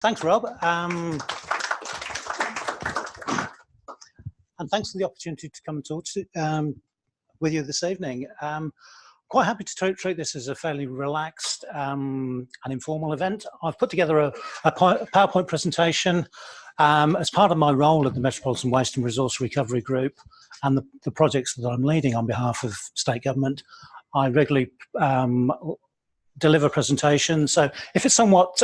Thanks, Rob. And thanks for the opportunity to come and talk with you this evening. Quite happy to treat this as a fairly relaxed and informal event. I've put together a PowerPoint presentation as part of my role at the Metropolitan Waste and Resource Recovery Group and the projects that I'm leading on behalf of state government. I regularly deliver presentations, so if it's somewhat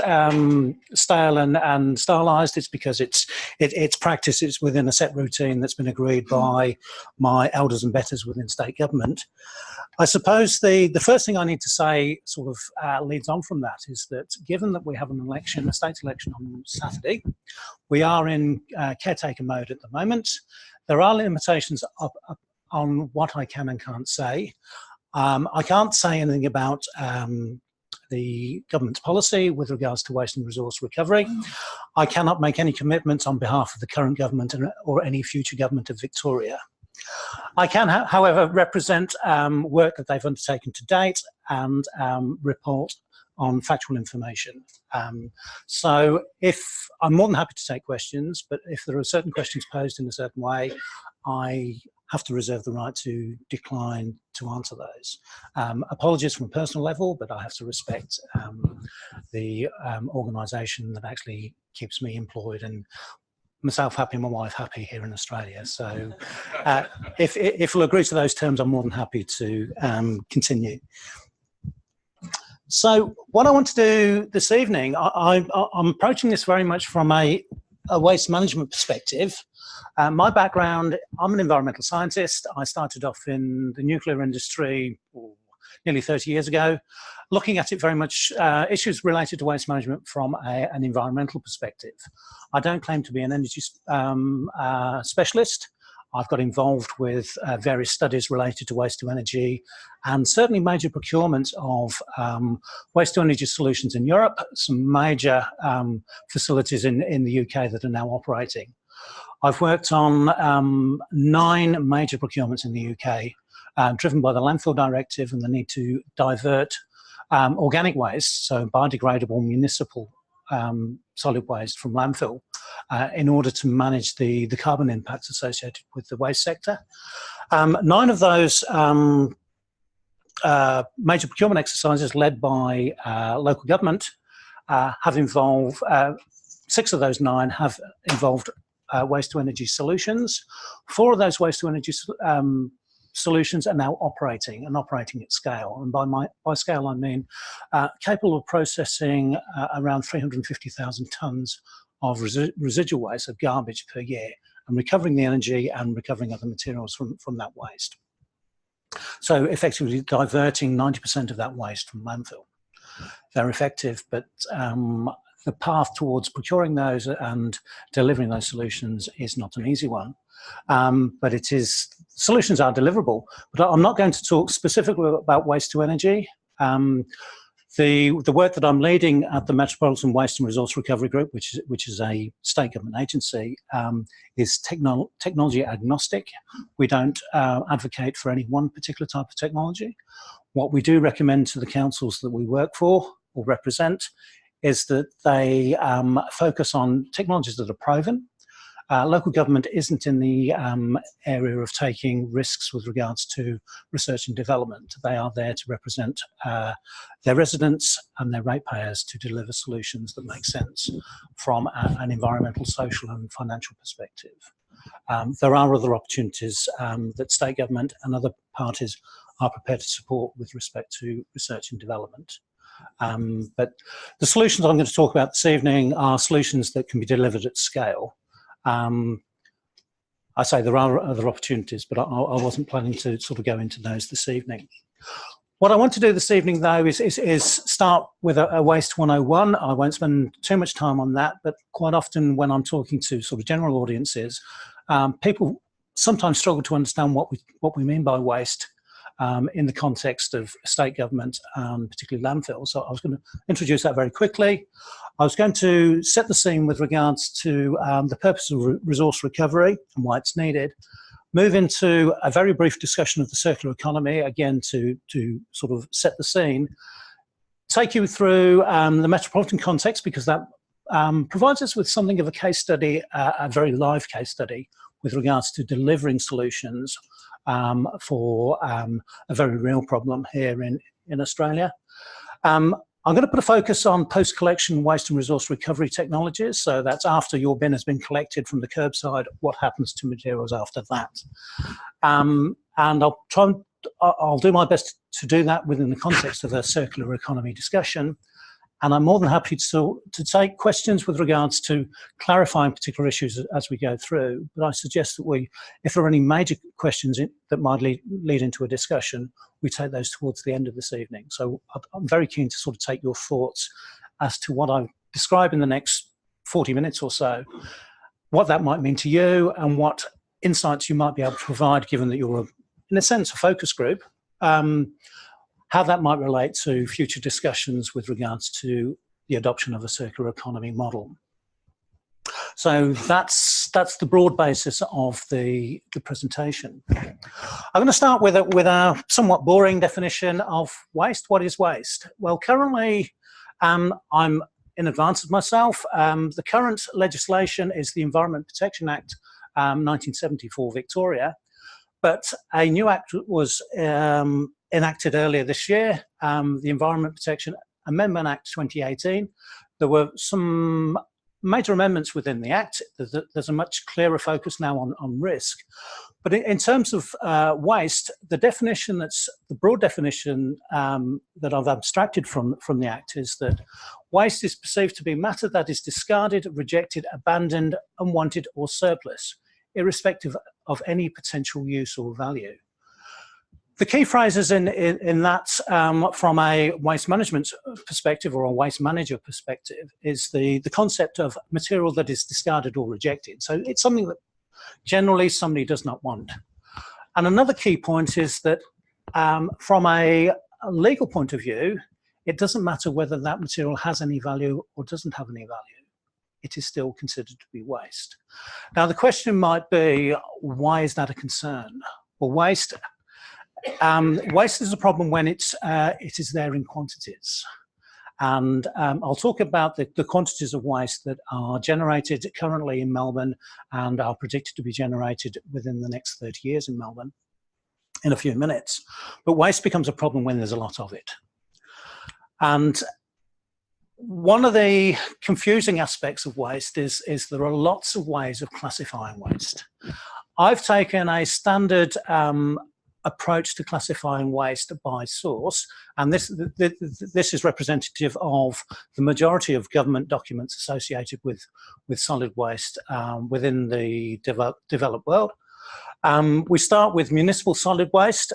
stale and stylized, it's because it's practice. It's within a set routine that's been agreed by my elders and betters within state government. I suppose the first thing I need to say sort of leads on from that is that given that we have an election, a state election on Saturday, we are in caretaker mode at the moment. There are limitations on what I can and can't say. I can't say anything about the government's policy with regards to waste and resource recovery. I cannot make any commitments on behalf of the current government or any future government of Victoria. I can, however, represent work that they've undertaken to date and report on factual information. So I'm more than happy to take questions, but if there are certain questions posed in a certain way, I have to reserve the right to decline to answer those. Apologies from a personal level, but I have to respect the organisation that actually keeps me employed and myself happy and my wife happy here in Australia. So if we'll agree to those terms, I'm more than happy to continue. So what I want to do this evening, I'm approaching this very much from a waste management perspective. My background, I'm an environmental scientist. I started off in the nuclear industry nearly 30 years ago, looking at it very much issues related to waste management from an environmental perspective. I don't claim to be an energy specialist. I've got involved with various studies related to waste to energy and certainly major procurement of waste to energy solutions in Europe, some major facilities in the UK that are now operating. I've worked on 9 major procurements in the UK, driven by the landfill directive and the need to divert organic waste, so biodegradable municipal solid waste from landfill, in order to manage the carbon impacts associated with the waste sector. 9 of those major procurement exercises led by local government have involved, 6 of those 9 have involved waste to energy solutions. 4 of those waste to energy solutions are now operating at scale. And by scale, I mean capable of processing around 350,000 tonnes of residual waste, of garbage per year, and recovering the energy and recovering other materials from that waste. So effectively diverting 90% of that waste from landfill. They're effective, but the path towards procuring those and delivering those solutions is not an easy one. But solutions are deliverable. But I'm not going to talk specifically about waste to energy. The work that I'm leading at the Metropolitan Waste and Resource Recovery Group, which is a state government agency, is technology agnostic. We don't advocate for any one particular type of technology. What we do recommend to the councils that we work for or represent is that they focus on technologies that are proven. Local government isn't in the area of taking risks with regards to research and development. They are there to represent their residents and their ratepayers to deliver solutions that make sense from an environmental, social and financial perspective. There are other opportunities that state government and other parties are prepared to support with respect to research and development. But the solutions I'm going to talk about this evening are solutions that can be delivered at scale. I say there are other opportunities, but I wasn't planning to sort of go into those this evening. What I want to do this evening, though, is start with a Waste 101. I won't spend too much time on that, but quite often when I'm talking to sort of general audiences, people sometimes struggle to understand what we mean by waste in the context of state government, particularly landfill. So I was going to introduce that very quickly. I was going to set the scene with regards to the purpose of resource recovery and why it's needed. Move into a very brief discussion of the circular economy, again to sort of set the scene. Take you through the metropolitan context, because that provides us with something of a case study, a very live case study with regards to delivering solutions for a very real problem here in Australia. I'm going to put a focus on post-collection waste and resource recovery technologies. So that's after your bin has been collected from the curbside, what happens to materials after that. And I'll do my best to do that within the context of a circular economy discussion. And I'm more than happy to take questions with regards to clarifying particular issues as we go through. But I suggest that if there are any major questions that might lead into a discussion, we take those towards the end of this evening. So I'm very keen to sort of take your thoughts as to what I describe in the next 40 minutes or so, what that might mean to you and what insights you might be able to provide, given that you're, in a sense, a focus group. How that might relate to future discussions with regards to the adoption of a circular economy model. So that's the broad basis of the presentation. I'm going to start with a somewhat boring definition of waste. What is waste? Well, currently, I'm in advance of myself. The current legislation is the Environment Protection Act 1974 Victoria, but a new act was enacted earlier this year, the Environment Protection Amendment Act 2018. There were some major amendments within the Act. There's a much clearer focus now on risk. But in terms of waste, the definition the broad definition that I've abstracted from the Act is that waste is perceived to be matter that is discarded, rejected, abandoned, unwanted, or surplus, irrespective of any potential use or value. The key phrases in that, from a waste management perspective or a waste manager perspective, is the concept of material that is discarded or rejected. So it's something that generally somebody does not want. And another key point is that from a legal point of view, it doesn't matter whether that material has any value or doesn't have any value. It is still considered to be waste. Now, the question might be, why is that a concern? Well, waste is a problem when it is there in quantities. And I'll talk about the quantities of waste that are generated currently in Melbourne and are predicted to be generated within the next 30 years in Melbourne in a few minutes. But waste becomes a problem when there's a lot of it. And one of the confusing aspects of waste is there are lots of ways of classifying waste. I've taken a standard approach to classifying waste by source, and this is representative of the majority of government documents associated with solid waste within the developed world. We start with municipal solid waste,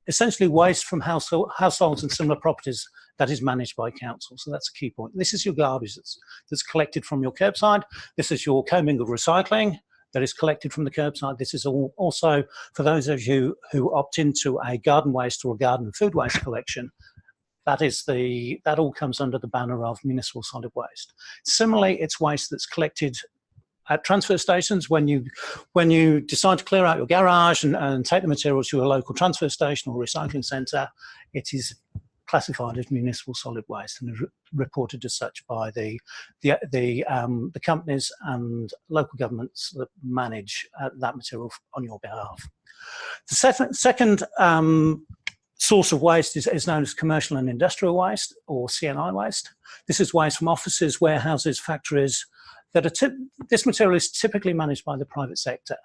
essentially waste from households and similar properties that is managed by council. So that's a key point. This is your garbage that's collected from your curbside. This is your commingled recycling that is collected from the curbside. This is also for those of you who opt into a garden waste or a garden food waste collection. That all comes under the banner of municipal solid waste. Similarly, it's waste that's collected at transfer stations. When you decide to clear out your garage and take the materials to a local transfer station or recycling centre, it is classified as municipal solid waste and reported as such by the companies and local governments that manage that material on your behalf. The second source of waste is known as commercial and industrial waste, or CNI waste. This is waste from offices, warehouses, factories. This material is typically managed by the private sector.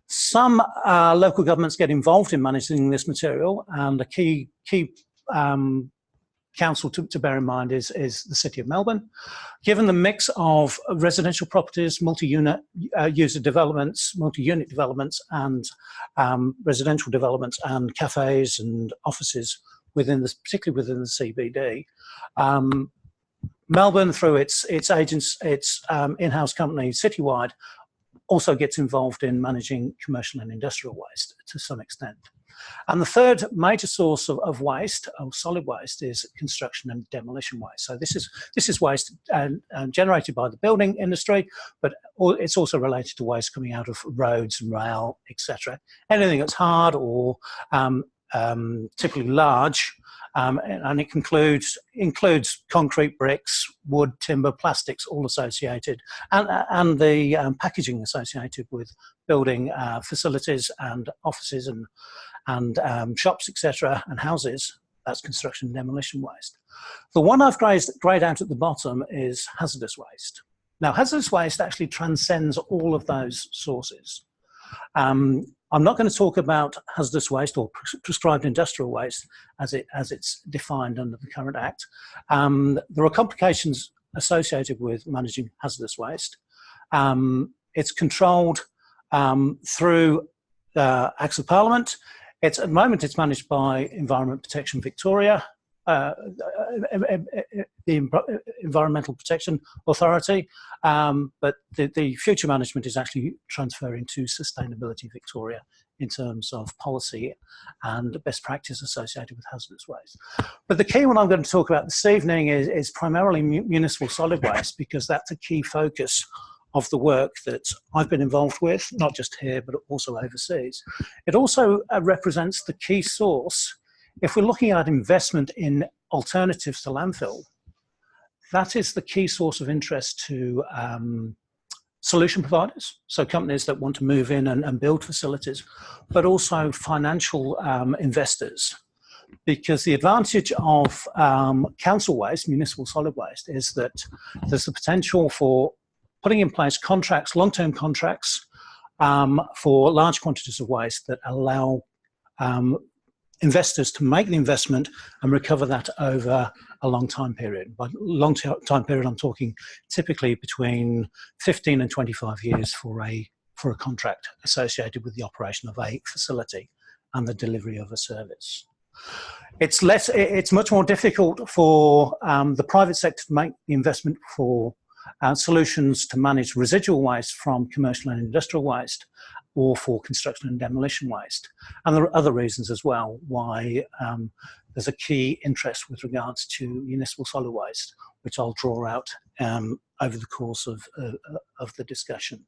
Some local governments get involved in managing this material, and the key council to bear in mind is the City of Melbourne. Given the mix of residential properties, multi-unit user developments, multi-unit developments, and residential developments, and cafes and offices particularly within the CBD, Melbourne, through its agents, its in-house company, Citywide, also gets involved in managing commercial and industrial waste to some extent. And the third major source of waste, of solid waste, is construction and demolition waste. So this is waste generated by the building industry, but it's also related to waste coming out of roads and rail, etc. Anything that's hard or typically large, and it includes concrete, bricks, wood, timber, plastics, all associated, and the packaging associated with building facilities and offices and shops, etc., and houses. That's construction and demolition waste. The one I've grayed out at the bottom is hazardous waste. Now, hazardous waste actually transcends all of those sources. I'm not going to talk about hazardous waste or prescribed industrial waste as it's defined under the current Act. There are complications associated with managing hazardous waste. It's controlled through Acts of Parliament. At the moment, it's managed by Environment Protection Victoria, the Environmental Protection Authority, but the future management is actually transferring to Sustainability Victoria in terms of policy and best practice associated with hazardous waste. But the key one I'm going to talk about this evening is primarily municipal solid waste, because that's a key focus of the work that I've been involved with, not just here, but also overseas. It also represents the key source. If we're looking at investment in alternatives to landfill, that is the key source of interest to solution providers, so companies that want to move in and build facilities, but also financial investors. Because the advantage of council waste, municipal solid waste, is that there's the potential for putting in place contracts, long-term contracts for large quantities of waste that allow investors to make the investment and recover that over a long time period. By long time period, I'm talking typically between 15 and 25 years for a contract associated with the operation of a facility and the delivery of a service. It's much more difficult for the private sector to make the investment for solutions to manage residual waste from commercial and industrial waste, or for construction and demolition waste. And there are other reasons as well why there's a key interest with regards to municipal solid waste, which I'll draw out over the course of the discussion.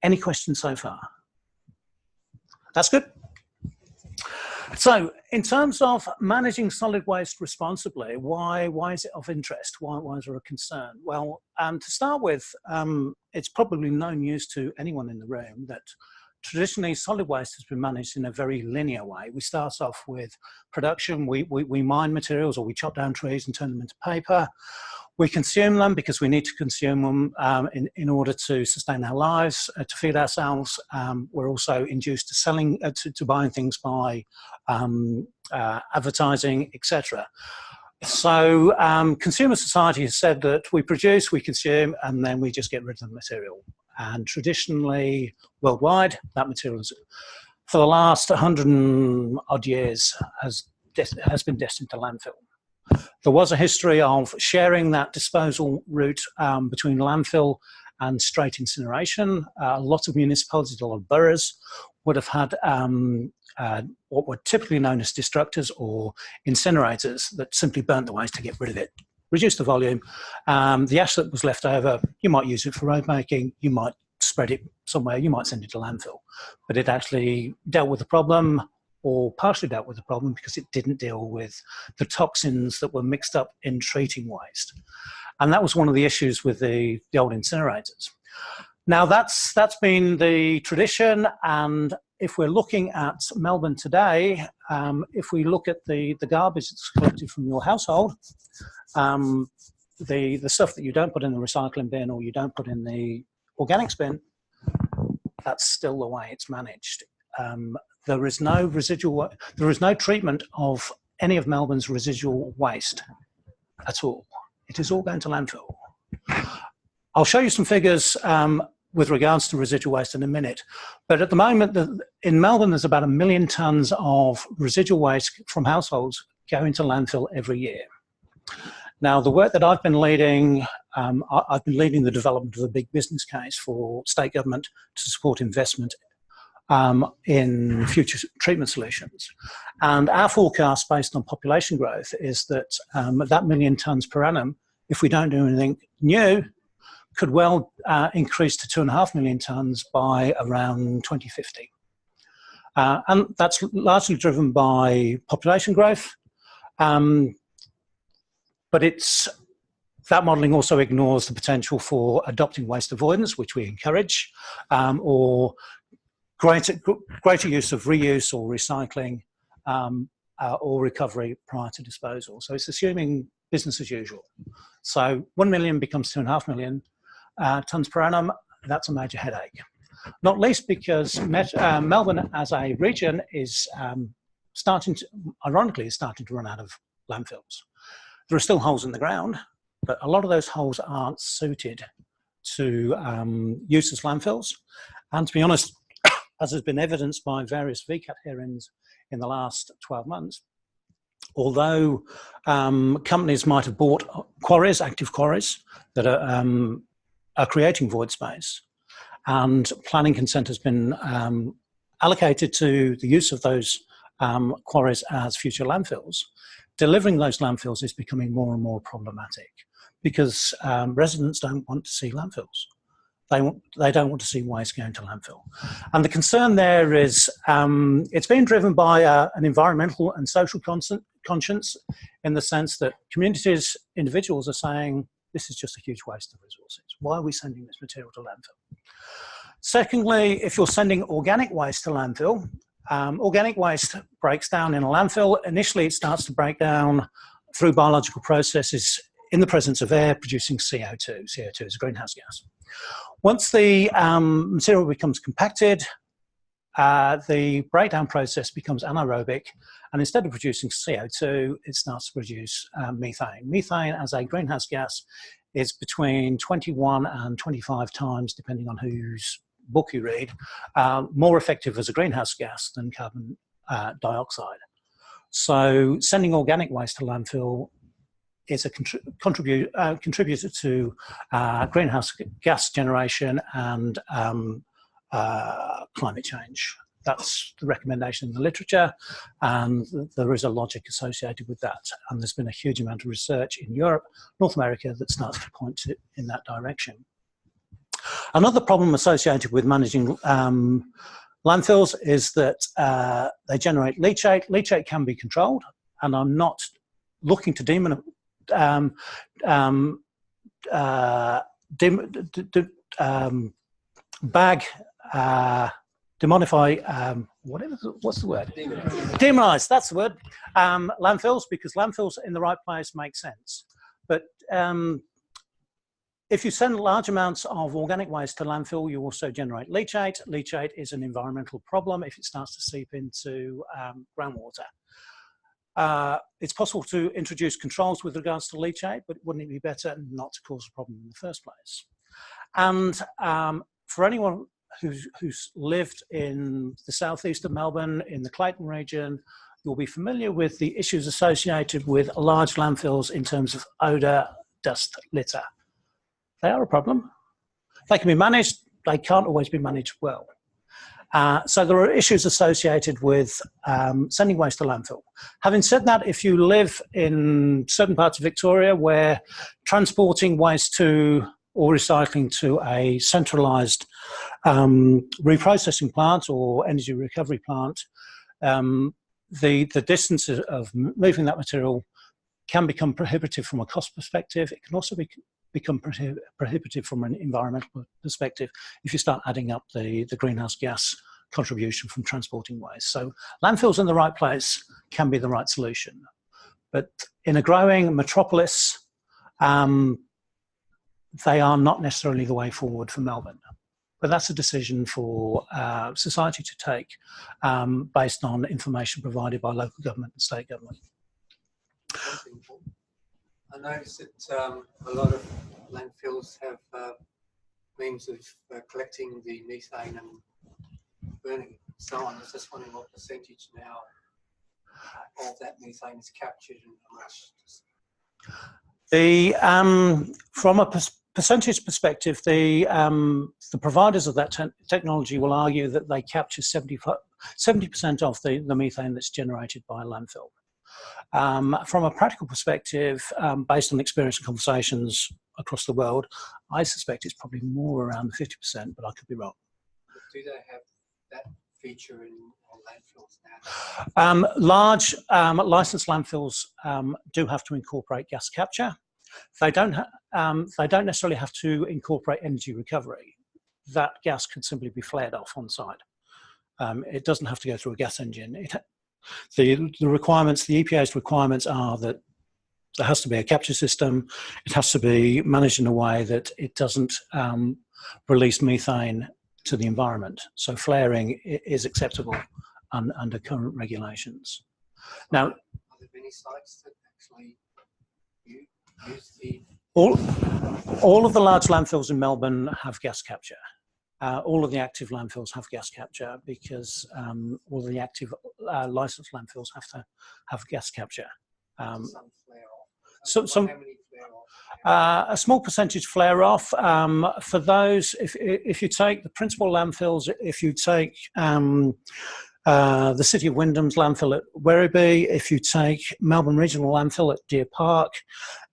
Any questions so far? That's good. So, in terms of managing solid waste responsibly, why is it of interest? Why is there a concern? Well, to start with, it's probably no news to anyone in the room that traditionally solid waste has been managed in a very linear way. We start off with production, we mine materials, or we chop down trees and turn them into paper. We consume them because we need to consume them in order to sustain our lives, to feed ourselves. We're also induced to selling, to buying things by advertising, etc. So consumer society has said that we produce, we consume, and then we just get rid of the material. And traditionally, worldwide, that material is, for the last 100-odd years has been destined to landfill. There was a history of sharing that disposal route between landfill and straight incineration. A lot of municipalities, a lot of boroughs would have had what were typically known as destructors or incinerators that simply burnt the waste to get rid of it, reduce the volume. The ash that was left over, you might use it for road making, you might spread it somewhere, you might send it to landfill. But it actually dealt with the problem, or partially dealt with the problem, because it didn't deal with the toxins that were mixed up in treating waste. And that was one of the issues with the old incinerators. Now that's been the tradition, and if we're looking at Melbourne today, if we look at the garbage that's collected from your household, the stuff that you don't put in the recycling bin or you don't put in the organics bin, that's still the way it's managed. There is no treatment of any of Melbourne's residual waste at all. It is all going to landfill. I'll show you some figures with regards to residual waste in a minute, but at the moment in Melbourne there's about 1 million tonnes of residual waste from households going to landfill every year. Now, the work that I've been leading the development of a big business case for state government to support investment in future treatment solutions. And our forecast based on population growth is that that 1 million tonnes per annum, if we don't do anything new, could well increase to 2.5 million tonnes by around 2050. And that's largely driven by population growth. But that modelling also ignores the potential for adopting waste avoidance, which we encourage, or greater use of reuse or recycling, or recovery prior to disposal. So it's assuming business as usual. So 1 million becomes 2.5 million tonnes per annum. That's a major headache. Not least because Melbourne as a region is ironically, is starting to run out of landfills. There are still holes in the ground, but a lot of those holes aren't suited to use as landfills. And to be honest, as has been evidenced by various VCAT hearings in the last 12 months, although companies might have bought quarries, active quarries, that are creating void space, and planning consent has been allocated to the use of those quarries as future landfills, delivering those landfills is becoming more and more problematic because residents don't want to see landfills. They don't want to see waste going to landfill. And the concern there is it's being driven by an environmental and social conscience, in the sense that communities, individuals are saying, this is just a huge waste of resources. Why are we sending this material to landfill? Secondly, if you're sending organic waste to landfill, organic waste breaks down in a landfill. Initially, it starts to break down through biological processes in the presence of air, producing CO2. CO2 is a greenhouse gas. Once the material becomes compacted, the breakdown process becomes anaerobic, and instead of producing CO2, it starts to produce methane. Methane as a greenhouse gas is between 21 and 25 times, depending on whose book you read, more effective as a greenhouse gas than carbon dioxide. So sending organic waste to landfill is a contributor to greenhouse gas generation and climate change. That's the recommendation in the literature, and there is a logic associated with that. And there's been a huge amount of research in Europe, North America, that starts to point in that direction. Another problem associated with managing landfills is that they generate leachate. Leachate can be controlled, and I'm not looking to demonify, what's the word? Demonize, that's the word. Landfills, because landfills in the right place make sense. But if you send large amounts of organic waste to landfill, you also generate leachate. Leachate is an environmental problem if it starts to seep into groundwater. It's possible to introduce controls with regards to leachate, but wouldn't it be better not to cause a problem in the first place? And for anyone who's lived in the southeast of Melbourne, in the Clayton region, you'll be familiar with the issues associated with large landfills in terms of odour, dust, litter. They are a problem. They can be managed, they can't always be managed well. So there are issues associated with sending waste to landfill. Having said that, if you live in certain parts of Victoria where transporting waste to or recycling to a centralised reprocessing plant or energy recovery plant, the distance of moving that material can become prohibitive from a cost perspective. It can also become prohibitive from an environmental perspective if you start adding up the greenhouse gas contribution from transporting waste. So landfills in the right place can be the right solution. But in a growing metropolis, they are not necessarily the way forward for Melbourne. But that's a decision for society to take based on information provided by local government and state government. I noticed that a lot of landfills have means of collecting the methane and burning it and so on. I was just wondering what percentage now of that methane is captured and how much. From a percentage perspective, the providers of that technology will argue that they capture 70% of the methane that's generated by a landfill. From a practical perspective, based on experience and conversations across the world, I suspect it's probably more around 50%, but I could be wrong. But do they have that feature in landfills now? Large licensed landfills do have to incorporate gas capture. They don't necessarily have to incorporate energy recovery. That gas can simply be flared off on site. It doesn't have to go through a gas engine. The requirements, the EPA's requirements are that there has to be a capture system. It has to be managed in a way that it doesn't release methane to the environment. So flaring is acceptable under current regulations. Now, are there many sites that actually use the... All of the large landfills in Melbourne have gas capture. All of the active landfills have gas capture because all of the active licensed landfills have to have gas capture. Some flare off. How many flare off? A small percentage flare off. For those, if you take the principal landfills, if you take the City of Wyndham's landfill at Werribee, if you take Melbourne Regional Landfill at Deer Park,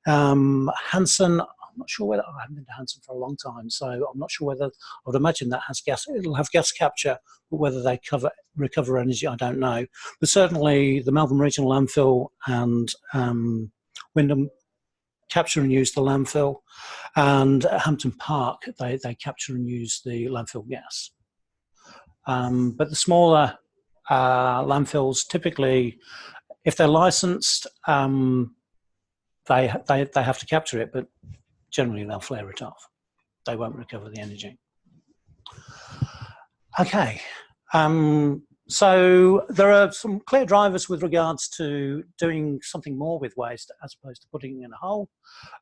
Hanson, I'm not sure whether, I haven't been to Hanson for a long time, so I'm not sure whether, I would imagine that has gas, it'll have gas capture, but whether they recover energy, I don't know. But certainly the Melbourne Regional Landfill and Wyndham capture and use the landfill, and at Hampton Park, they capture and use the landfill gas. But the smaller landfills, typically, if they're licensed, they have to capture it, but generally they'll flare it off. They won't recover the energy. Okay, so there are some clear drivers with regards to doing something more with waste as opposed to putting it in a hole.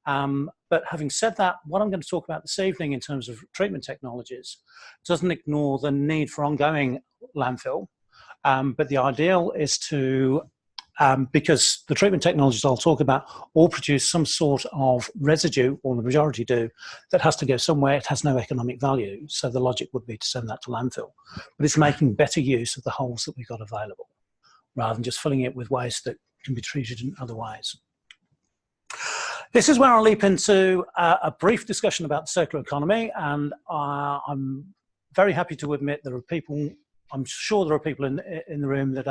But having said that, what I'm going to talk about this evening in terms of treatment technologies doesn't ignore the need for ongoing landfill, but the ideal is to because the treatment technologies I'll talk about all produce some sort of residue, or the majority do, that has to go somewhere. It has no economic value, so the logic would be to send that to landfill. But it's making better use of the holes that we've got available, rather than just filling it with waste that can be treated in other ways. This is where I'll leap into a brief discussion about the circular economy, and I'm very happy to admit there are people, I'm sure there are people in the room that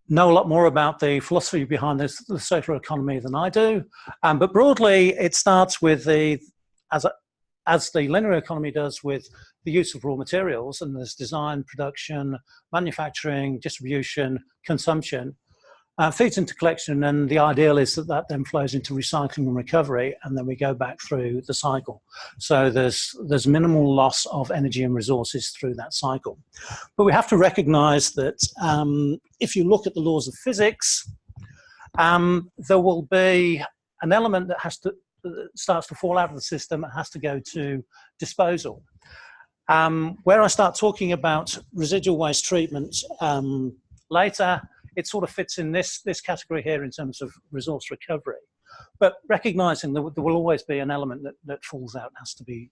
know a lot more about the philosophy behind the circular economy than I do. But broadly, it starts with as the linear economy does, with the use of raw materials, and there's design, production, manufacturing, distribution, consumption, feeds into collection, and the ideal is that that then flows into recycling and recovery, and then we go back through the cycle. So there's minimal loss of energy and resources through that cycle. But we have to recognize that if you look at the laws of physics, there will be an element that starts to fall out of the system and has to go to disposal. Where I start talking about residual waste treatment later, it sort of fits in this category here in terms of resource recovery. But recognizing that there will always be an element that falls out, has to be,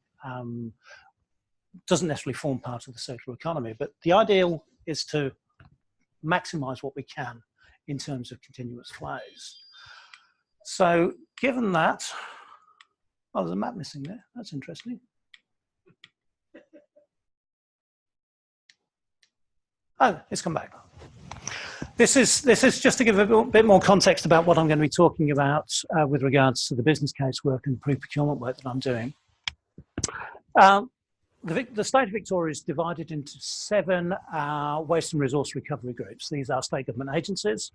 doesn't necessarily form part of the circular economy. But the ideal is to maximize what we can in terms of continuous flows. So given that, oh, there's a map missing there. That's interesting. Oh, it's come back. This is just to give a bit more context about what I'm going to be talking about with regards to the business case work and pre-procurement work that I'm doing. The state of Victoria is divided into 7 waste and resource recovery groups. These are state government agencies.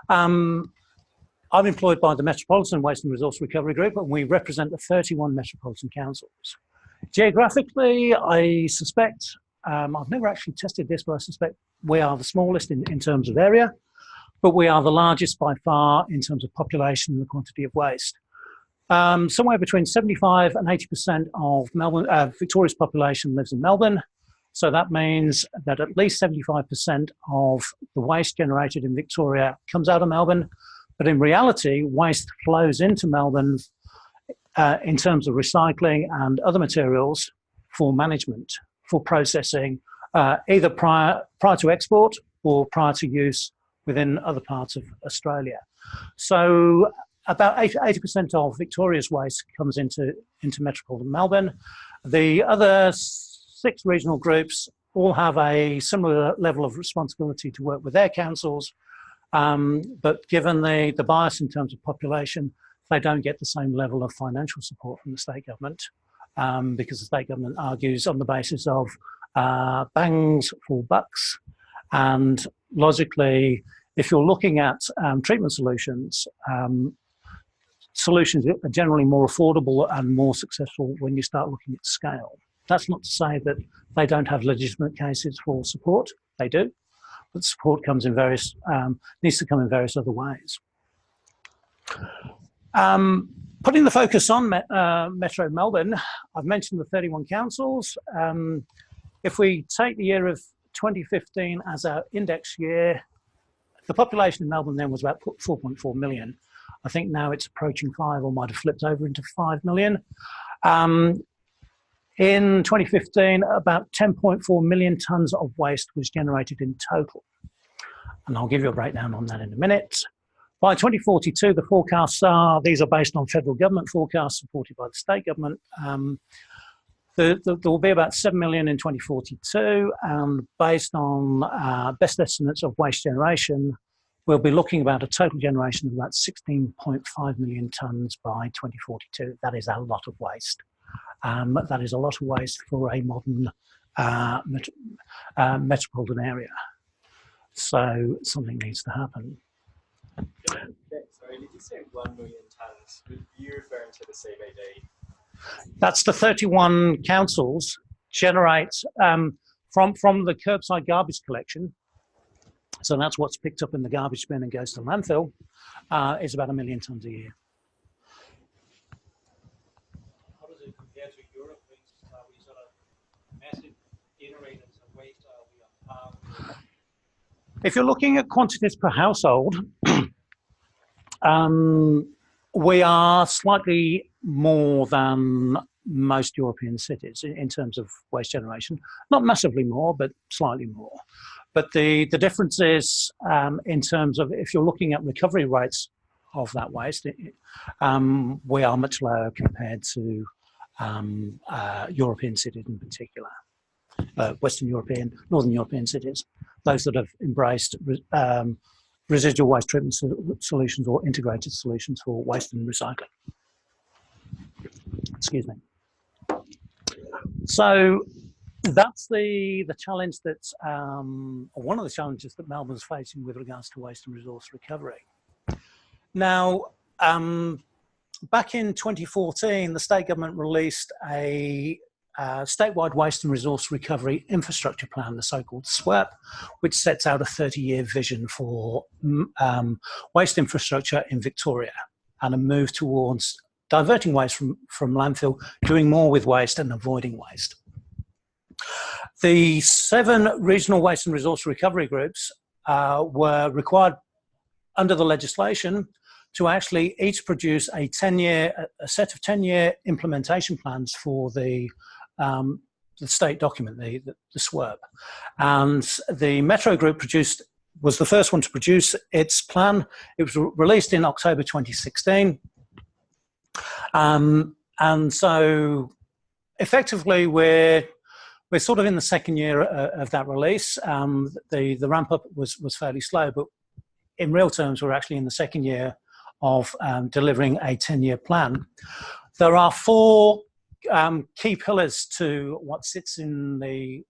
I'm employed by the Metropolitan Waste and Resource Recovery Group, and we represent the 31 metropolitan councils. Geographically, I suspect, I've never actually tested this, but I suspect we are the smallest in terms of area, but we are the largest by far in terms of population and the quantity of waste. Somewhere between 75 and 80% of Victoria's population lives in Melbourne. So that means that at least 75% of the waste generated in Victoria comes out of Melbourne. But in reality, waste flows into Melbourne in terms of recycling and other materials for management, for processing, either prior to export or prior to use within other parts of Australia. So about 80% of Victoria's waste comes into metropolitan Melbourne. The other 6 regional groups all have a similar level of responsibility to work with their councils, but given the bias in terms of population, they don't get the same level of financial support from the state government, because the state government argues on the basis of bangs for bucks. And logically, if you're looking at treatment solutions, solutions are generally more affordable and more successful when you start looking at scale. That's not to say that they don't have legitimate cases for support. They do, but support comes in various, needs to come in various other ways. Putting the focus on Metro Melbourne, I've mentioned the 31 councils. If we take the year of 2015 as our index year, the population in Melbourne then was about 4.4 million. I think now it's approaching 5, or might have flipped over into 5 million. In 2015, about 10.4 million tonnes of waste was generated in total. And I'll give you a breakdown on that in a minute. By 2042, the forecasts are, these are based on federal government forecasts supported by the state government. There will be about 7 million in 2042, and based on best estimates of waste generation, we'll be looking about a total generation of about 16.5 million tonnes by 2042. That is a lot of waste. That is a lot of waste for a modern metropolitan area. So something needs to happen. Sorry, did you say 1 million tonnes? Were you referring to the CBD? That's the 31 councils generate from the curbside garbage collection. So that's what's picked up in the garbage bin and goes to landfill, is about 1 million tonnes a year. How does it compare to Europe? Are we sort of massive generators of waste? Are we on par? If you're looking at quantities per household, we are slightly more than most European cities in terms of waste generation. Not massively more, but slightly more. But the difference is in terms of, if you're looking at recovery rates of that waste, we are much lower compared to European cities in particular. Western European, Northern European cities, those that have embraced residual waste treatment solutions or integrated solutions for waste and recycling. Excuse me. So that's the challenge that's, or one of the challenges that Melbourne's facing with regards to waste and resource recovery. Now, back in 2014, the state government released a statewide waste and resource recovery infrastructure plan, the so-called SWIRP, which sets out a 30-year vision for waste infrastructure in Victoria and a move towards diverting waste from landfill, doing more with waste and avoiding waste. The 7 regional waste and resource recovery groups were required under the legislation to actually each produce a set of 10-year implementation plans for the state document, the SWIRP. And the Metro Group was the first one to produce its plan. It was released in October 2016. And so effectively we're sort of in the second year of that release. The ramp up was fairly slow, but in real terms, we're actually in the second year of delivering a 10-year plan. There are 4 key pillars to what sits in the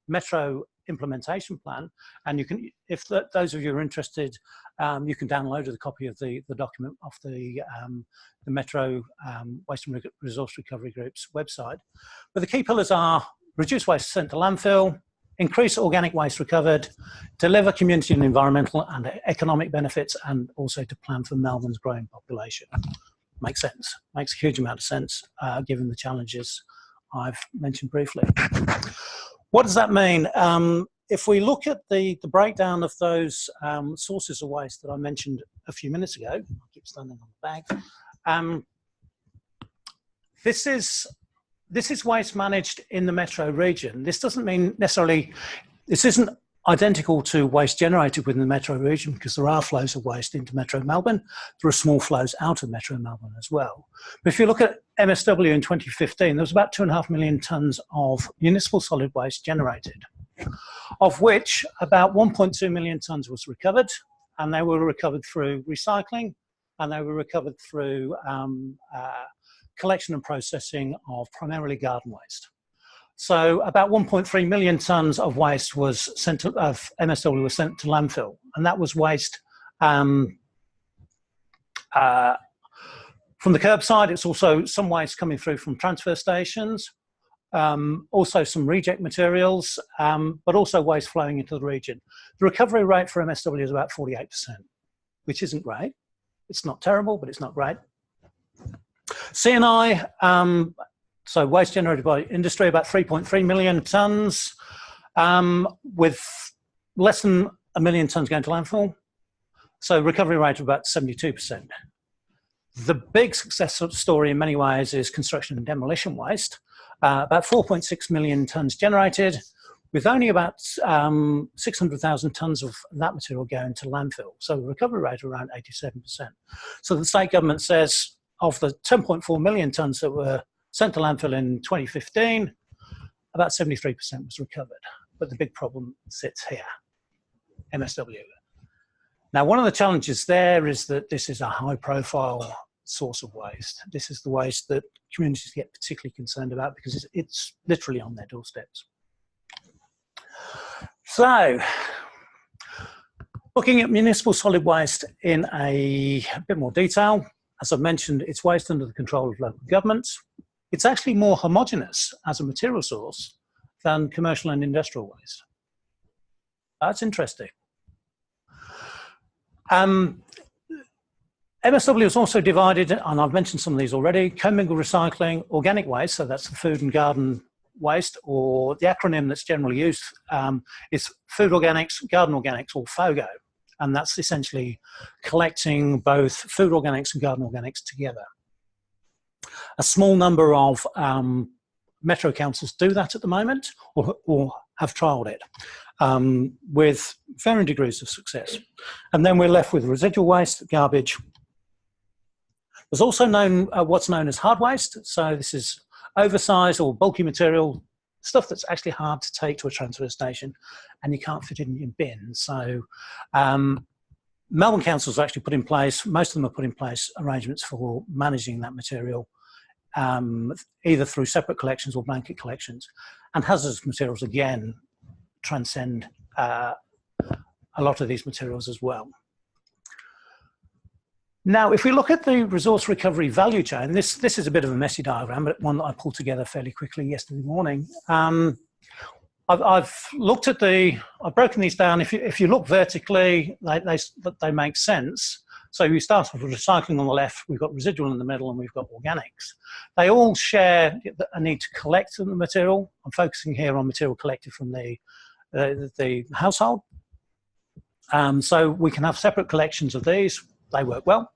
Metro implementation plan, and you can, if those of you are interested, you can download a copy of the document off the Metro Waste and Resource Recovery Group's website. But the key pillars are reduce waste sent to landfill, increase organic waste recovered, deliver community and environmental and economic benefits, and also to plan for Melbourne's growing population. Makes sense, makes a huge amount of sense given the challenges I've mentioned briefly. What does that mean? If we look at the breakdown of those sources of waste that I mentioned a few minutes ago, I keep standing on the bag. This is waste managed in the Metro region. This doesn't mean necessarily, this isn't identical to waste generated within the metro region, because there are flows of waste into Metro Melbourne. There are small flows out of Metro Melbourne as well. But if you look at MSW in 2015, there was about 2.5 million tonnes of municipal solid waste generated, of which about 1.2 million tonnes was recovered, and they were recovered through recycling, and they were recovered through collection and processing of primarily garden waste. So about 1.3 million tonnes of waste was sent to, of MSW was sent to landfill, and that was waste from the curbside. It's also some waste coming through from transfer stations, also some reject materials, but also waste flowing into the region. The recovery rate for MSW is about 48%, which isn't great. It's not terrible, but it's not great. C&I, so waste generated by industry, about 3.3 million tonnes, with less than 1 million tonnes going to landfill. So recovery rate of about 72%. The big success story in many ways is construction and demolition waste. About 4.6 million tonnes generated, with only about 600,000 tonnes of that material going to landfill. So the recovery rate around 87%. So the state government says of the 10.4 million tonnes that were sent to landfill in 2015, about 73% was recovered. But the big problem sits here, MSW. Now, one of the challenges there is that this is a high-profile source of waste. This is the waste that communities get particularly concerned about because it's literally on their doorsteps. So, looking at municipal solid waste in a bit more detail, as I've mentioned, it's waste under the control of local governments. It's actually more homogeneous as a material source than commercial and industrial waste. That's interesting. MSW is also divided, and I've mentioned some of these already, commingled recycling, organic waste, so that's the food and garden waste, or the acronym that's generally used is food organics, garden organics, or FOGO. And that's essentially collecting both food organics and garden organics together. A small number of metro councils do that at the moment, or have trialled it, with varying degrees of success. And then we're left with residual waste, garbage. There's also what's known as hard waste. So this is oversized or bulky material, stuff that's actually hard to take to a transfer station and you can't fit it in your bin. So Melbourne councils actually put in place, most of them have put in place arrangements for managing that material, either through separate collections or blanket collections. And hazardous materials, again, transcend a lot of these materials as well. Now, if we look at the resource recovery value chain, this is a bit of a messy diagram, but one that I pulled together fairly quickly yesterday morning. I've looked at I've broken these down. If you look vertically, they make sense. So we start with recycling on the left, we've got residual in the middle, and we've got organics. They all share a need to collect the material. I'm focusing here on material collected from the household. So we can have separate collections of these. They work well.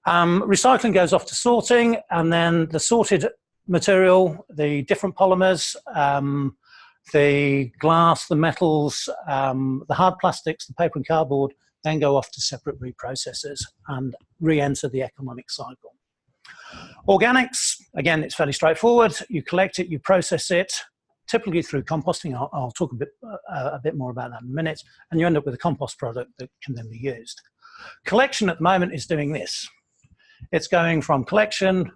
Recycling goes off to sorting, and then the sorted material, the different polymers, the glass, the metals, the hard plastics, the paper and cardboard, then go off to separate reprocessors and re-enter the economic cycle. Organics, again, it's fairly straightforward. You collect it, you process it, typically through composting. I'll talk a bit more about that in a minute, and you end up with a compost product that can then be used. Collection at the moment is doing this. It's going from collection,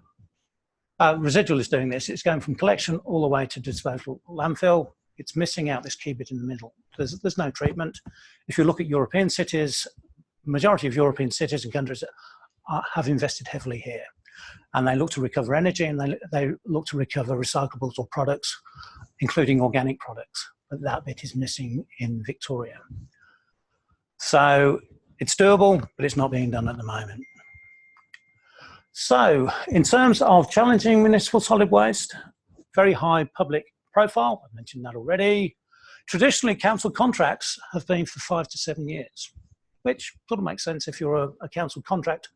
residual is doing this, it's going from collection all the way to disposal landfill. It's missing out this key bit in the middle. There's no treatment. If you look at European cities, the majority of European cities and countries have invested heavily here. And they look to recover energy, and they look to recover recyclables or products, including organic products. But that bit is missing in Victoria. So it's doable, but it's not being done at the moment. So in terms of challenging municipal solid waste, very high public profile, I've mentioned that already. Traditionally, council contracts have been for 5 to 7 years, which sort of makes sense if you're a council contract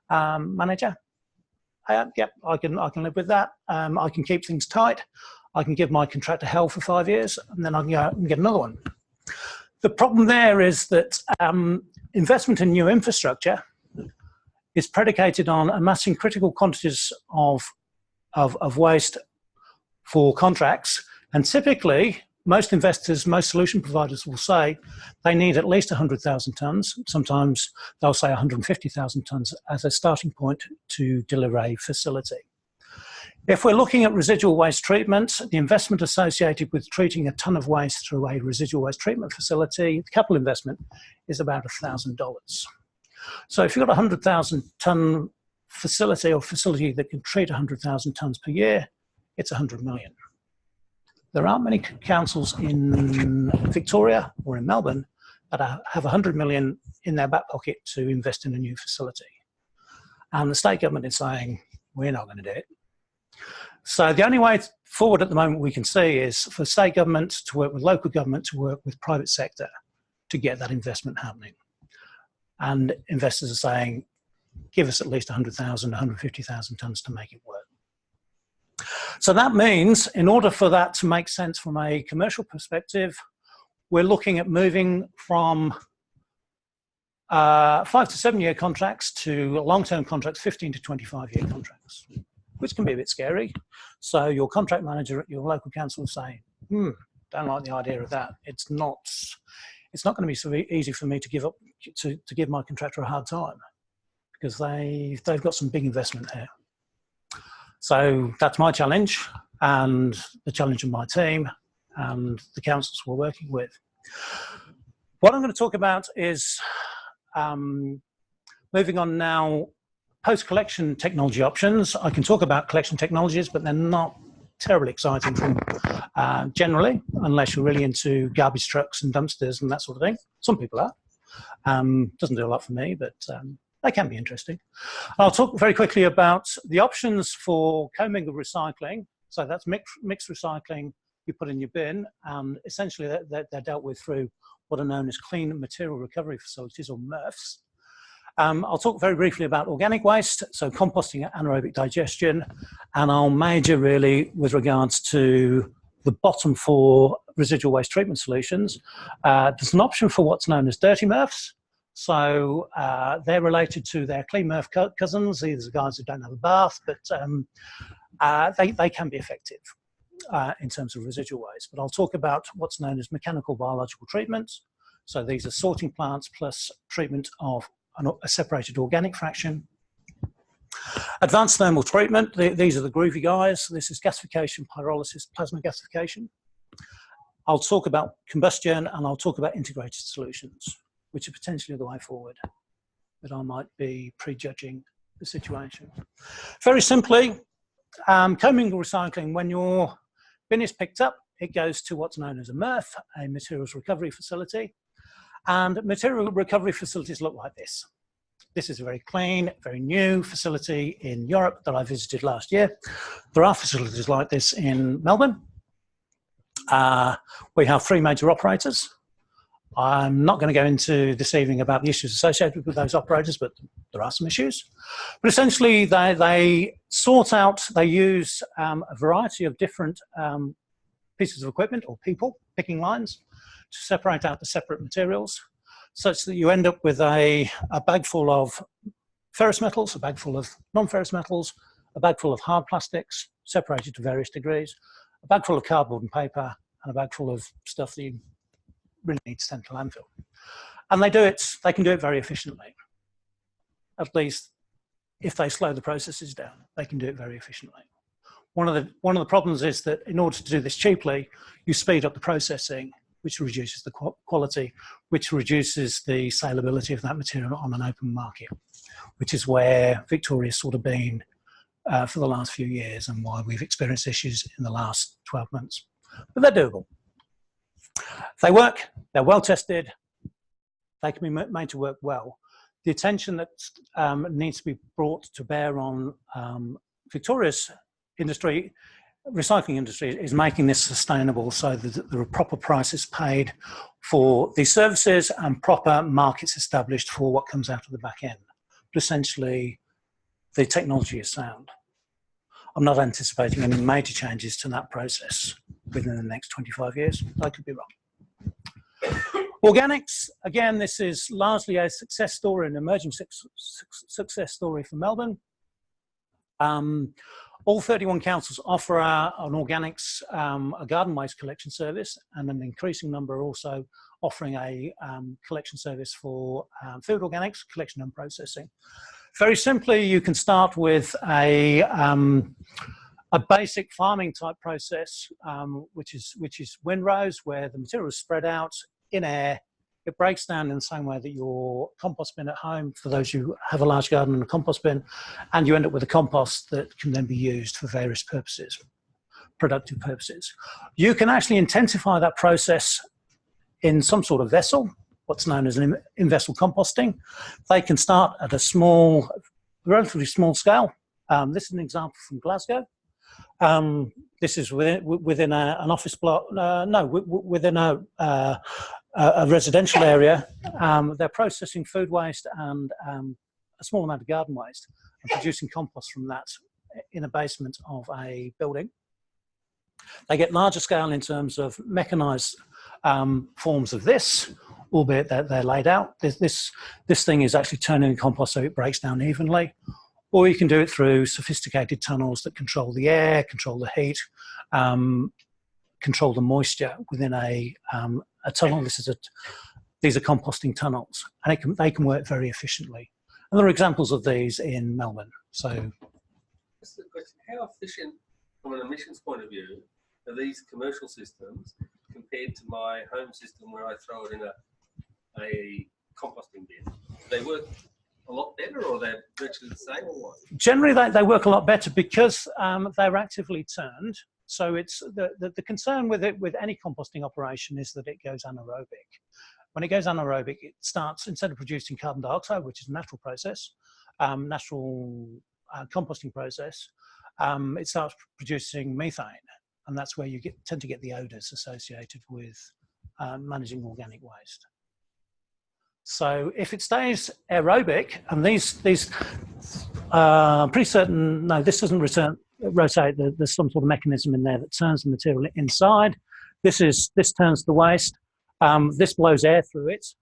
manager. Yep, I can live with that. I can keep things tight. I can give my contractor hell for 5 years, and then I can go out and get another one. The problem there is that investment in new infrastructure is predicated on amassing critical quantities of waste for contracts, and typically most investors, most solution providers will say they need at least 100,000 tonnes. Sometimes they'll say 150,000 tonnes as a starting point to deliver a facility. If we're looking at residual waste treatment, the investment associated with treating a tonne of waste through a residual waste treatment facility, the capital investment is about $1,000. So if you've got a 100,000 tonne facility or facility that can treat 100,000 tonnes per year, it's 100 million. There aren't many councils in Victoria or in Melbourne that have 100 million in their back pocket to invest in a new facility. And the state government is saying, we're not going to do it. So the only way forward at the moment we can see is for state government to work with local government, to work with private sector to get that investment happening. And investors are saying, give us at least 100,000, 150,000 tonnes to make it work. So that means in order for that to make sense from a commercial perspective, we're looking at moving from 5 to 7 year contracts to long-term contracts, 15 to 25 year contracts, which can be a bit scary. So your contract manager at your local council will say, don't like the idea of that. It's not going to be so easy for me to give up, to give my contractor a hard time, because they've got some big investment here. So that's my challenge and the challenge of my team and the councils we're working with. What I'm going to talk about is moving on now, post-collection technology options. I can talk about collection technologies, but they're not terribly exciting generally, unless you're really into garbage trucks and dumpsters and that sort of thing. Some people are. Doesn't do a lot for me, but they can be interesting. I'll talk very quickly about the options for commingled recycling. So that's mixed recycling you put in your bin, and essentially they're dealt with through what are known as clean material recovery facilities, or MRFs. I'll talk very briefly about organic waste, so composting and anaerobic digestion, and I'll major really with regards to the bottom for residual waste treatment solutions. There's an option for what's known as dirty MRFs. So they're related to their clean MRF cousins. These are guys who don't have a bath, but they can be effective in terms of residual waste. But I'll talk about what's known as mechanical biological treatments. So these are sorting plants plus treatment of a separated organic fraction. Advanced thermal treatment, these are the groovy guys. This is gasification, pyrolysis, plasma gasification. I'll talk about combustion, and I'll talk about integrated solutions, which are potentially the way forward, but I might be prejudging the situation. Very simply, commingled recycling, when your bin is picked up, it goes to what's known as a MRF, a materials recovery facility. And material recovery facilities look like this. This is a very clean, very new facility in Europe that I visited last year. There are facilities like this in Melbourne. We have 3 major operators. I'm not going to go into this evening about the issues associated with those operators, but there are some issues. But essentially, they sort out, they use a variety of different pieces of equipment or people, picking lines, to separate out the separate materials, such that you end up with a bag full of ferrous metals, a bag full of non-ferrous metals, a bag full of hard plastics, separated to various degrees, a bag full of cardboard and paper, and a bag full of stuff that you really need to send to landfill. And they can do it very efficiently. At least if they slow the processes down, they can do it very efficiently. One of the problems is that in order to do this cheaply, you speed up the processing, which reduces the quality, which reduces the saleability of that material on an open market, which is where Victoria's sort of been for the last few years, and why we've experienced issues in the last 12 months. But they're doable. They work, they're well tested, they can be made to work well. The attention that needs to be brought to bear on Victoria's industry, recycling industry, is making this sustainable, so that there are proper prices paid for these services and proper markets established for what comes out of the back end. But essentially, the technology is sound. I'm not anticipating any major changes to that process within the next 25 years. I could be wrong. Organics, again, this is largely a success story, an emerging success story for Melbourne. All 31 councils offer an organics, a garden waste collection service, and an increasing number are also offering a collection service for food organics, collection and processing. Very simply, you can start with a basic farming type process, which is windrows, where the material is spread out in air. It breaks down in the same way that your compost bin at home, for those who have a large garden and a compost bin, and you end up with a compost that can then be used for various purposes, productive purposes. You can actually intensify that process in some sort of vessel, what's known as an in-vessel composting. They can start at a small, relatively small scale. This is an example from Glasgow. This is within an office block, within a residential area. They're processing food waste and a small amount of garden waste and producing compost from that in a basement of a building. They get larger scale in terms of mechanised forms of this, albeit that they're laid out. This thing is actually turning the compost so it breaks down evenly. Or you can do it through sophisticated tunnels that control the air, control the heat, control the moisture within a tunnel. These are composting tunnels, and they can work very efficiently. And there are examples of these in Melbourne. So, that's the question: how efficient, from an emissions point of view, are these commercial systems compared to my home system, where I throw it in a composting bin? Do they work a lot better, or they're virtually the same, or what? Generally, they work a lot better because they're actively turned. So it's the concern with any composting operation is that it goes anaerobic. When it goes anaerobic, it starts, instead of producing carbon dioxide, which is a natural process, natural composting process, it starts producing methane, and that's where you tend to get the odours associated with managing organic waste. So if it stays aerobic, and these pretty certain, no, this doesn't rotate. There's some sort of mechanism in there that turns the material inside. This turns the waste. This blows air through it,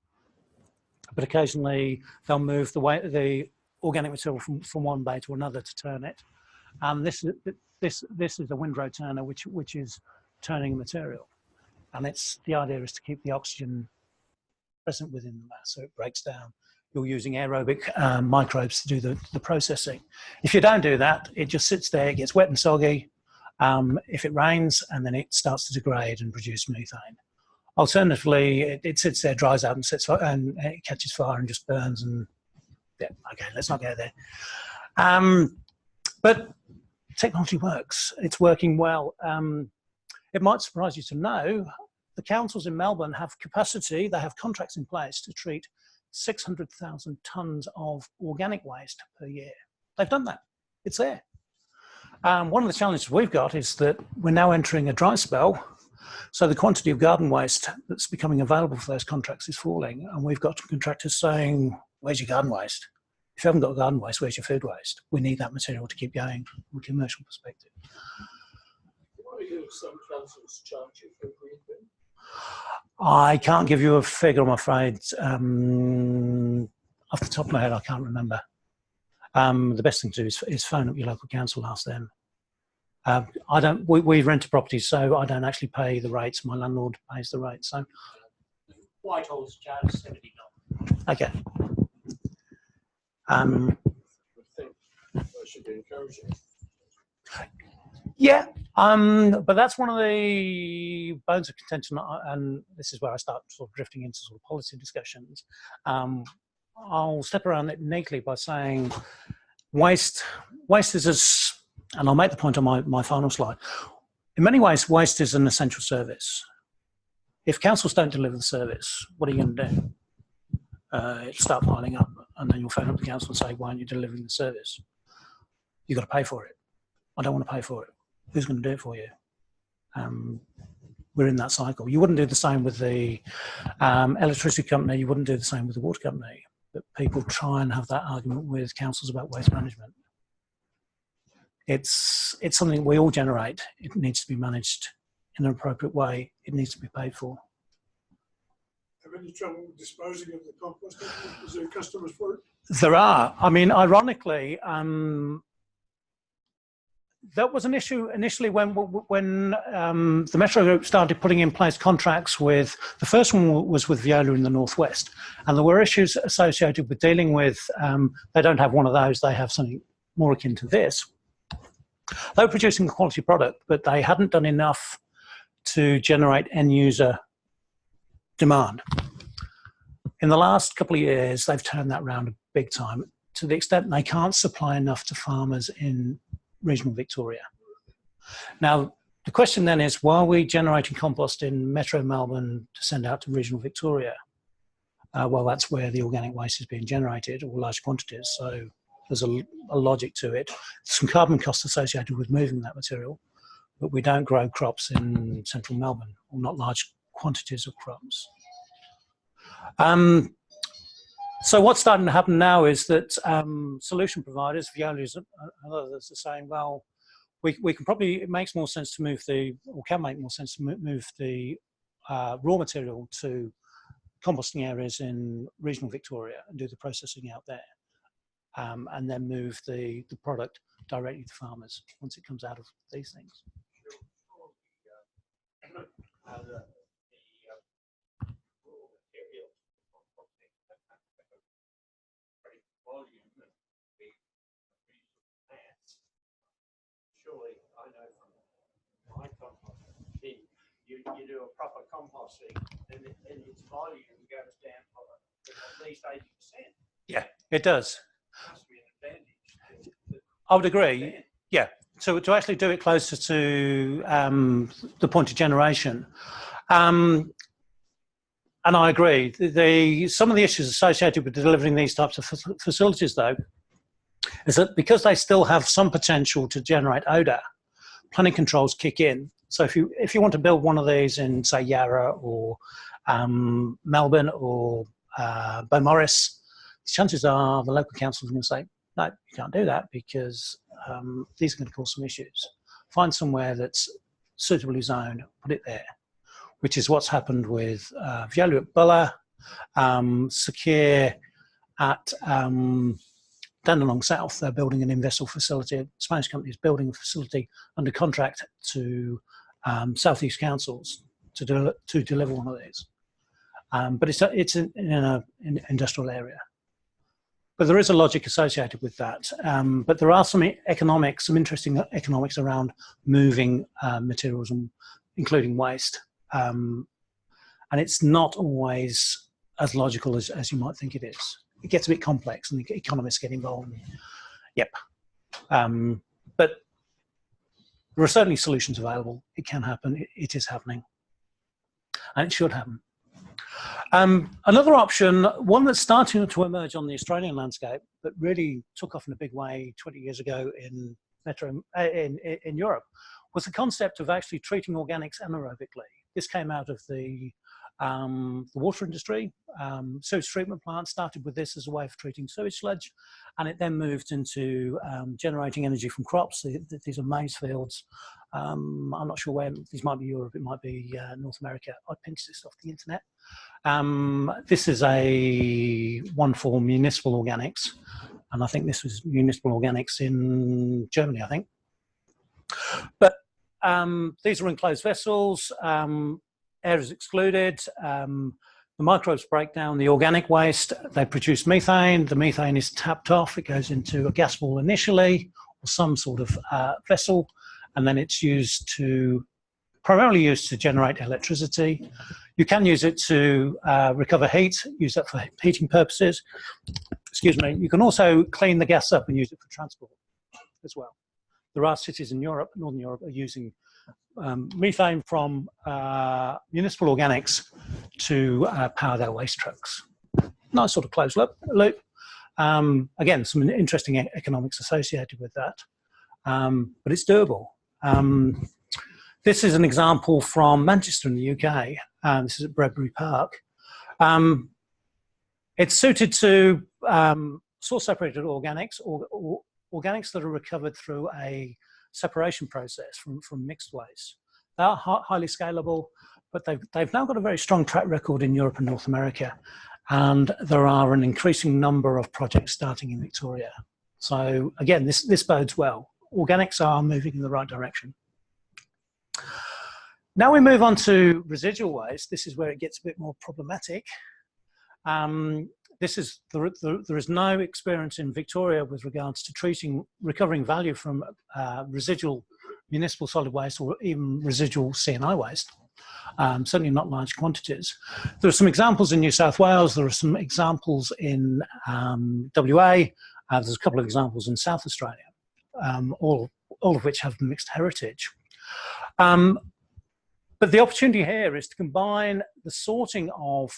but occasionally they'll move the organic material from one bay to another to turn it. This is a windrow turner which is turning the material, and the idea is to keep the oxygen present within the mass so it breaks down. You're using aerobic microbes to do the processing. If you don't do that, it just sits there, it gets wet and soggy. If it rains, and then it starts to degrade and produce methane. Alternatively, it sits there, dries out, and it catches fire and just burns. And yeah, okay, let's not go there. But technology works. It's working well. It might surprise you to know the councils in Melbourne have capacity. They have contracts in place to treat 600,000 tonnes of organic waste per year. They've done that. It's there. One of the challenges we've got is that we're now entering a dry spell, so the quantity of garden waste that's becoming available for those contracts is falling, and we've got contractors saying, where's your garden waste? If you haven't got garden waste, where's your food waste? We need that material to keep going from a commercial perspective. Why do some councils charge you for a green bin? I can't give you a figure, I'm afraid. Off the top of my head, I can't remember. The best thing to do is phone up your local council, ask them. We rent a property, so I don't actually pay the rates. My landlord pays the rates. So Whitehall's charge $70. okay. I think I should be encouraging. Yeah, but that's one of the bones of contention, and this is where I start sort of drifting into sort of policy discussions. I'll step around it neatly by saying waste is and I'll make the point on my final slide. In many ways, waste is an essential service. If councils don't deliver the service, what are you going to do? It'll start piling up, and then you'll phone up the council and say, why aren't you delivering the service? You've got to pay for it. I don't want to pay for it. Who's going to do it for you? We're in that cycle. You wouldn't do the same with the electricity company. You wouldn't do the same with the water company. But people try and have that argument with councils about waste management. It's something we all generate. It needs to be managed in an appropriate way. It needs to be paid for. any trouble disposing of the compost? Is there customers for it? There are. I mean, ironically, that was an issue initially when the Metro Group started putting in place contracts with, the first one was with Veolia in the northwest, and there were issues associated with dealing with, they don't have one of those, they have something more akin to this. They were producing a quality product, but they hadn't done enough to generate end user demand. In the last couple of years, they've turned that around big time, to the extent they can't supply enough to farmers in regional Victoria. Now, the question then is, why are we generating compost in Metro Melbourne to send out to regional Victoria? Well, that's where the organic waste is being generated, or large quantities, so there's a logic to it. Some carbon costs associated with moving that material, but we don't grow crops in central Melbourne, or not large quantities of crops. So what's starting to happen now is that solution providers, Veolia and others, are saying, well, we can probably, it makes more sense to move the, or can make more sense to move the raw material to composting areas in regional Victoria and do the processing out there, and then move the product directly to farmers once it comes out of these things. Surely, I know from my composting, you do a proper composting, and its volume goes down by at least 80%. Yeah, it does. Must be an advantage. I would agree. Yeah. So to actually do it closer to the point of generation, and I agree. Some of the issues associated with delivering these types of facilities, though, is that because they still have some potential to generate odour, planning controls kick in. So if you want to build one of these in, say, Yarra or Melbourne or Beaumaris, the chances are the local council is going to say, no, you can't do that because these are going to cause some issues. Find somewhere that's suitably zoned, put it there, which is what's happened with Veolia at Bulla, Secure at Dandenong South. They're building an in-vessel facility. The Spanish company is building a facility under contract to Southeast councils to deliver one of these. But it's in an industrial area. But there is a logic associated with that. But there are some interesting economics around moving materials, including waste. And it's not always as logical as you might think it is. It gets a bit complex and the economists get involved. Yep. But there are certainly solutions available. It can happen. It is happening. And it should happen. Another option, one that's starting to emerge on the Australian landscape, but really took off in a big way 20 years ago in Europe, was the concept of actually treating organics anaerobically. This came out of the water industry. Sewage treatment plants started with this as a way of treating sewage sludge, and it then moved into generating energy from crops. These are maize fields. I'm not sure where, these might be Europe, it might be North America. I pinched this off the internet. This is one for municipal organics, and I think this was municipal organics in Germany, I think. But these are enclosed vessels, air is excluded, the microbes break down the organic waste, they produce methane, the methane is tapped off, it goes into a gas ball initially, or some sort of vessel, and then it's primarily used to generate electricity. You can use it to recover heat, use that for heating purposes. Excuse me. You can also clean the gas up and use it for transport as well. There are cities in Europe, Northern Europe, are using methane from municipal organics to power their waste trucks. Nice sort of closed loop. Again, some interesting economics associated with that, but it's doable. This is an example from Manchester in the UK. This is at Bredbury Park. It's suited to source-separated organics, or organics that are recovered through a separation process from mixed waste. They are highly scalable, but they've now got a very strong track record in Europe and North America. And there are an increasing number of projects starting in Victoria. So again, this bodes well. Organics are moving in the right direction. Now we move on to residual waste. This is where it gets a bit more problematic. There is no experience in Victoria with regards to recovering value from residual municipal solid waste or even residual C&I waste. Certainly not large quantities. There are some examples in New South Wales. There are some examples in WA. There's a couple of examples in South Australia, all of which have mixed heritage. But the opportunity here is to combine the sorting of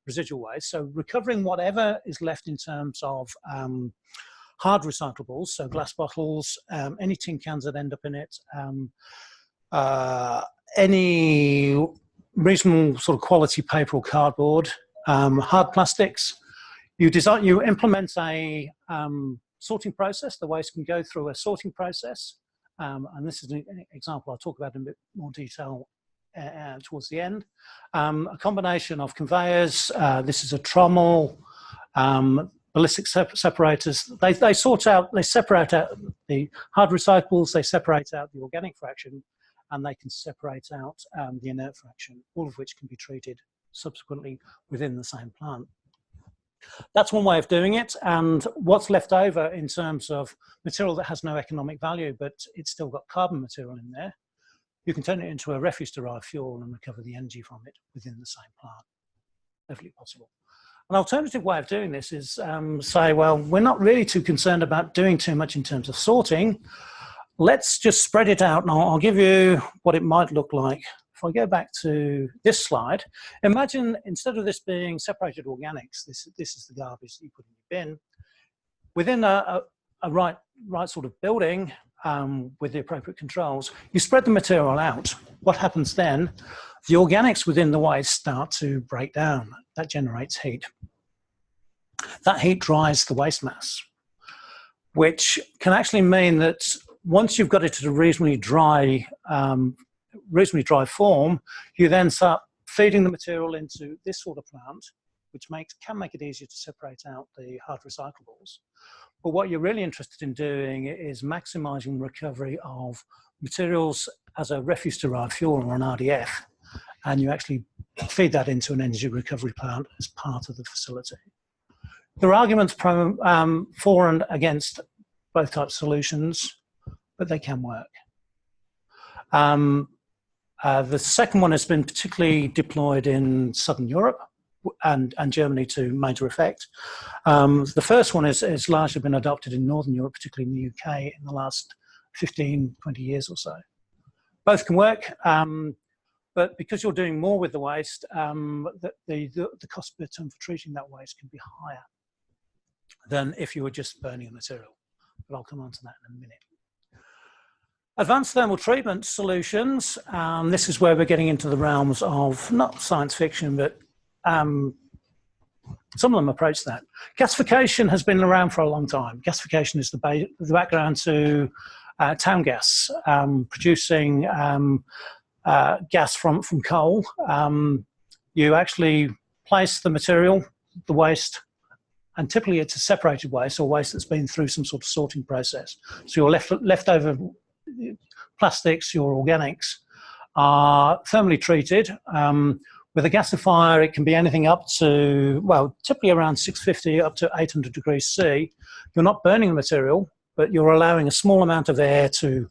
residual waste, so recovering whatever is left in terms of hard recyclables, so glass bottles, any tin cans that end up in it, any reasonable sort of quality paper or cardboard, hard plastics. You implement a sorting process. The waste can go through a sorting process, and this is an example I'll talk about in a bit more detail towards the end. A combination of conveyors. This is a trommel, ballistic separators. They separate out the hard recyclables. They separate out the organic fraction, and they can separate out the inert fraction, all of which can be treated subsequently within the same plant. That's one way of doing it, and what's left over in terms of material that has no economic value, but it's still got carbon material in there, you can turn it into a refuse-derived fuel and recover the energy from it within the same plant. Perfectly possible. An alternative way of doing this is say, well, we're not really too concerned about doing too much in terms of sorting. Let's just spread it out. Now, I'll give you what it might look like. If I go back to this slide, imagine instead of this being separated organics, this is the garbage that you put in your bin. Within a right sort of building with the appropriate controls, you spread the material out. What happens then? The organics within the waste start to break down. That generates heat. That heat dries the waste mass, which can actually mean that once you've got it at a reasonably dry form, you then start feeding the material into this sort of plant, which can make it easier to separate out the hard recyclables. But what you're really interested in doing is maximizing recovery of materials as a refuse-derived fuel or an RDF, and you actually feed that into an energy recovery plant as part of the facility. There are arguments for and against both types of solutions, but they can work. The second one has been particularly deployed in Southern Europe and Germany to major effect. The first one has largely been adopted in Northern Europe, particularly in the UK, in the last 15, 20 years or so. Both can work, but because you're doing more with the waste, the cost per tonne for treating that waste can be higher than if you were just burning a material. But I'll come on to that in a minute. Advanced thermal treatment solutions. This is where we're getting into the realms of not science fiction, but some of them approach that. Gasification has been around for a long time. Gasification is the background to town gas, producing gas from coal. You actually place the material, the waste, and typically it's a separated waste or waste that's been through some sort of sorting process. So your leftover plastics, your organics, are thermally treated. With a gasifier, it can be anything up to, well, typically around 650 up to 800 degrees C. You're not burning the material, but you're allowing a small amount of air to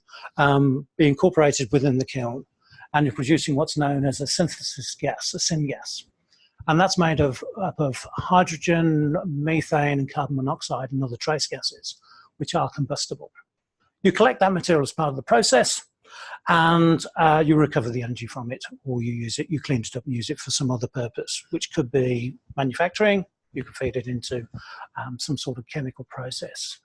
be incorporated within the kiln, and you're producing what's known as a synthesis gas, a syngas. And that's made up of hydrogen, methane, and carbon monoxide and other trace gases, which are combustible. You collect that material as part of the process, and you recover the energy from it, or you use it, you clean it up and use it for some other purpose, which could be manufacturing. You can feed it into some sort of chemical process.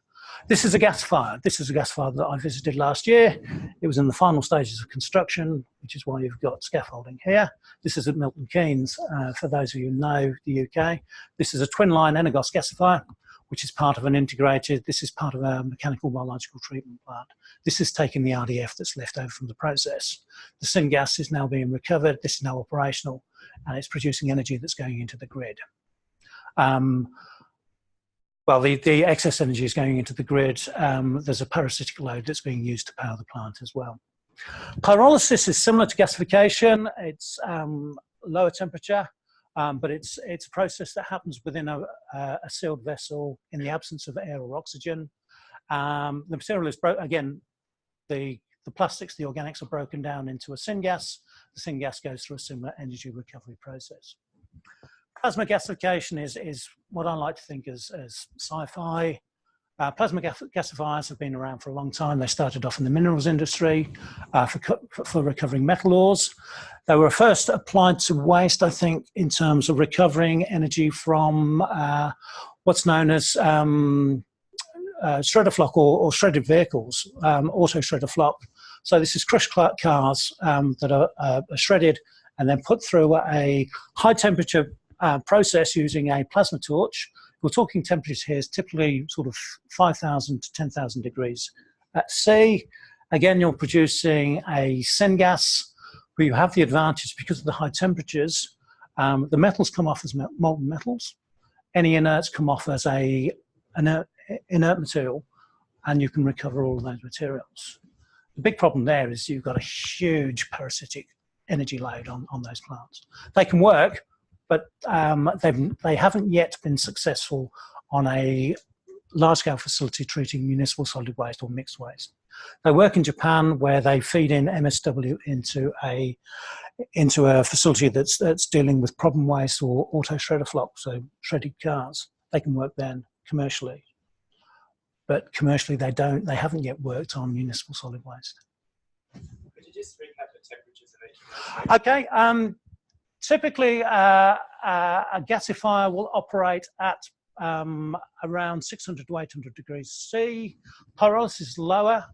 This is a gasifier. This is a gasifier that I visited last year. It was in the final stages of construction, which is why you've got scaffolding here. This is at Milton Keynes, for those of you who know the UK. This is a twin-line Energos gasifier. which is part of an integrated, this is part of a mechanical biological treatment plant. This is taking the RDF that's left over from the process. The syngas is now being recovered, this is now operational, and it's producing energy that's going into the grid. Well, the excess energy is going into the grid. There's a parasitic load that's being used to power the plant as well. Pyrolysis is similar to gasification. It's lower temperature, but it's a process that happens within a sealed vessel in the absence of air or oxygen. The material is again, the plastics, the organics are broken down into a syngas. The syngas goes through a similar energy recovery process. Plasma gasification is what I like to think as sci-fi. Plasma gasifiers have been around for a long time. They started off in the minerals industry for recovering metal ores. They were first applied to waste, I think, in terms of recovering energy from what's known as shredder flock or shredded vehicles, auto shredder flock. So this is crushed cars that are shredded and then put through a high temperature process using a plasma torch. We're talking temperatures here is typically sort of 5,000 to 10,000 degrees at C. Again, you're producing a syngas where you have the advantage because of the high temperatures. The metals come off as molten metals. Any inerts come off as an inert material, and you can recover all of those materials. The big problem there is you've got a huge parasitic energy load on those plants. They can work, but they haven't yet been successful on a large-scale facility treating municipal solid waste or mixed waste. They work in Japan, where they feed in MSW into a facility that's dealing with problem waste or auto shredder flock, so shredded cars. They can work then commercially, but commercially they haven't yet worked on municipal solid waste. Could you just recap the temperatures of each? Okay. Typically, a gasifier will operate at around 600 to 800 degrees C. Pyrolysis is lower,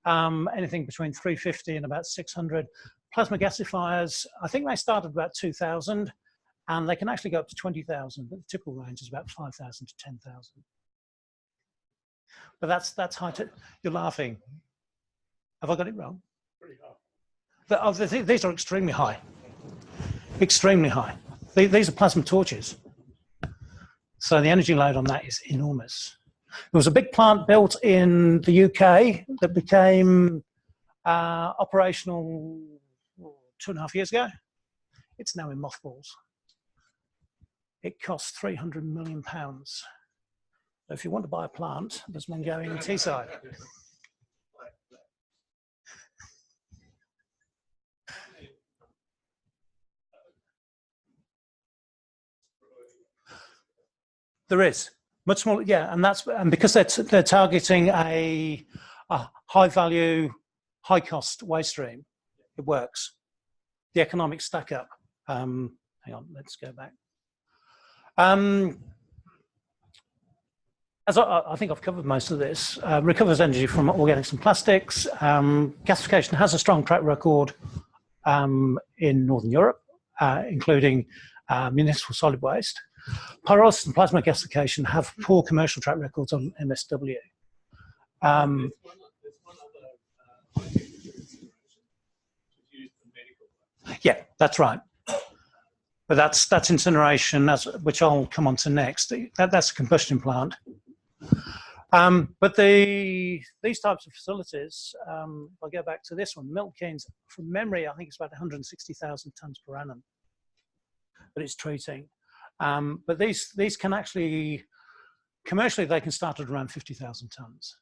anything between 350 and about 600. Plasma gasifiers, I think they start at about 2,000, and they can actually go up to 20,000, but the typical range is about 5,000 to 10,000. But that's high. You're laughing. Have I got it wrong? Pretty high. These are extremely high. Extremely high. These are plasma torches. So the energy load on that is enormous. There was a big plant built in the UK that became operational 2.5 years ago. It's now in mothballs. It cost £300 million. So if you want to buy a plant, there's one going in Teesside. There is much smaller, yeah, and because they're targeting a high value, high cost waste stream, it works. The economics stack up. Hang on, let's go back. As I think I've covered most of this, recovers energy from organics and plastics. Gasification has a strong track record in Northern Europe, including municipal solid waste. Pyrolysis and plasma gasification have poor commercial track records on MSW. There's one other consideration, which is used for medical. Yeah, that's right. But that's incineration, which I'll come on to next. That's a combustion plant. But these types of facilities, if I go back to this one, Milton Keynes, from memory, I think it's about 160,000 tonnes per annum that it's treating. But these can actually, commercially, they can start at around 50,000 tonnes.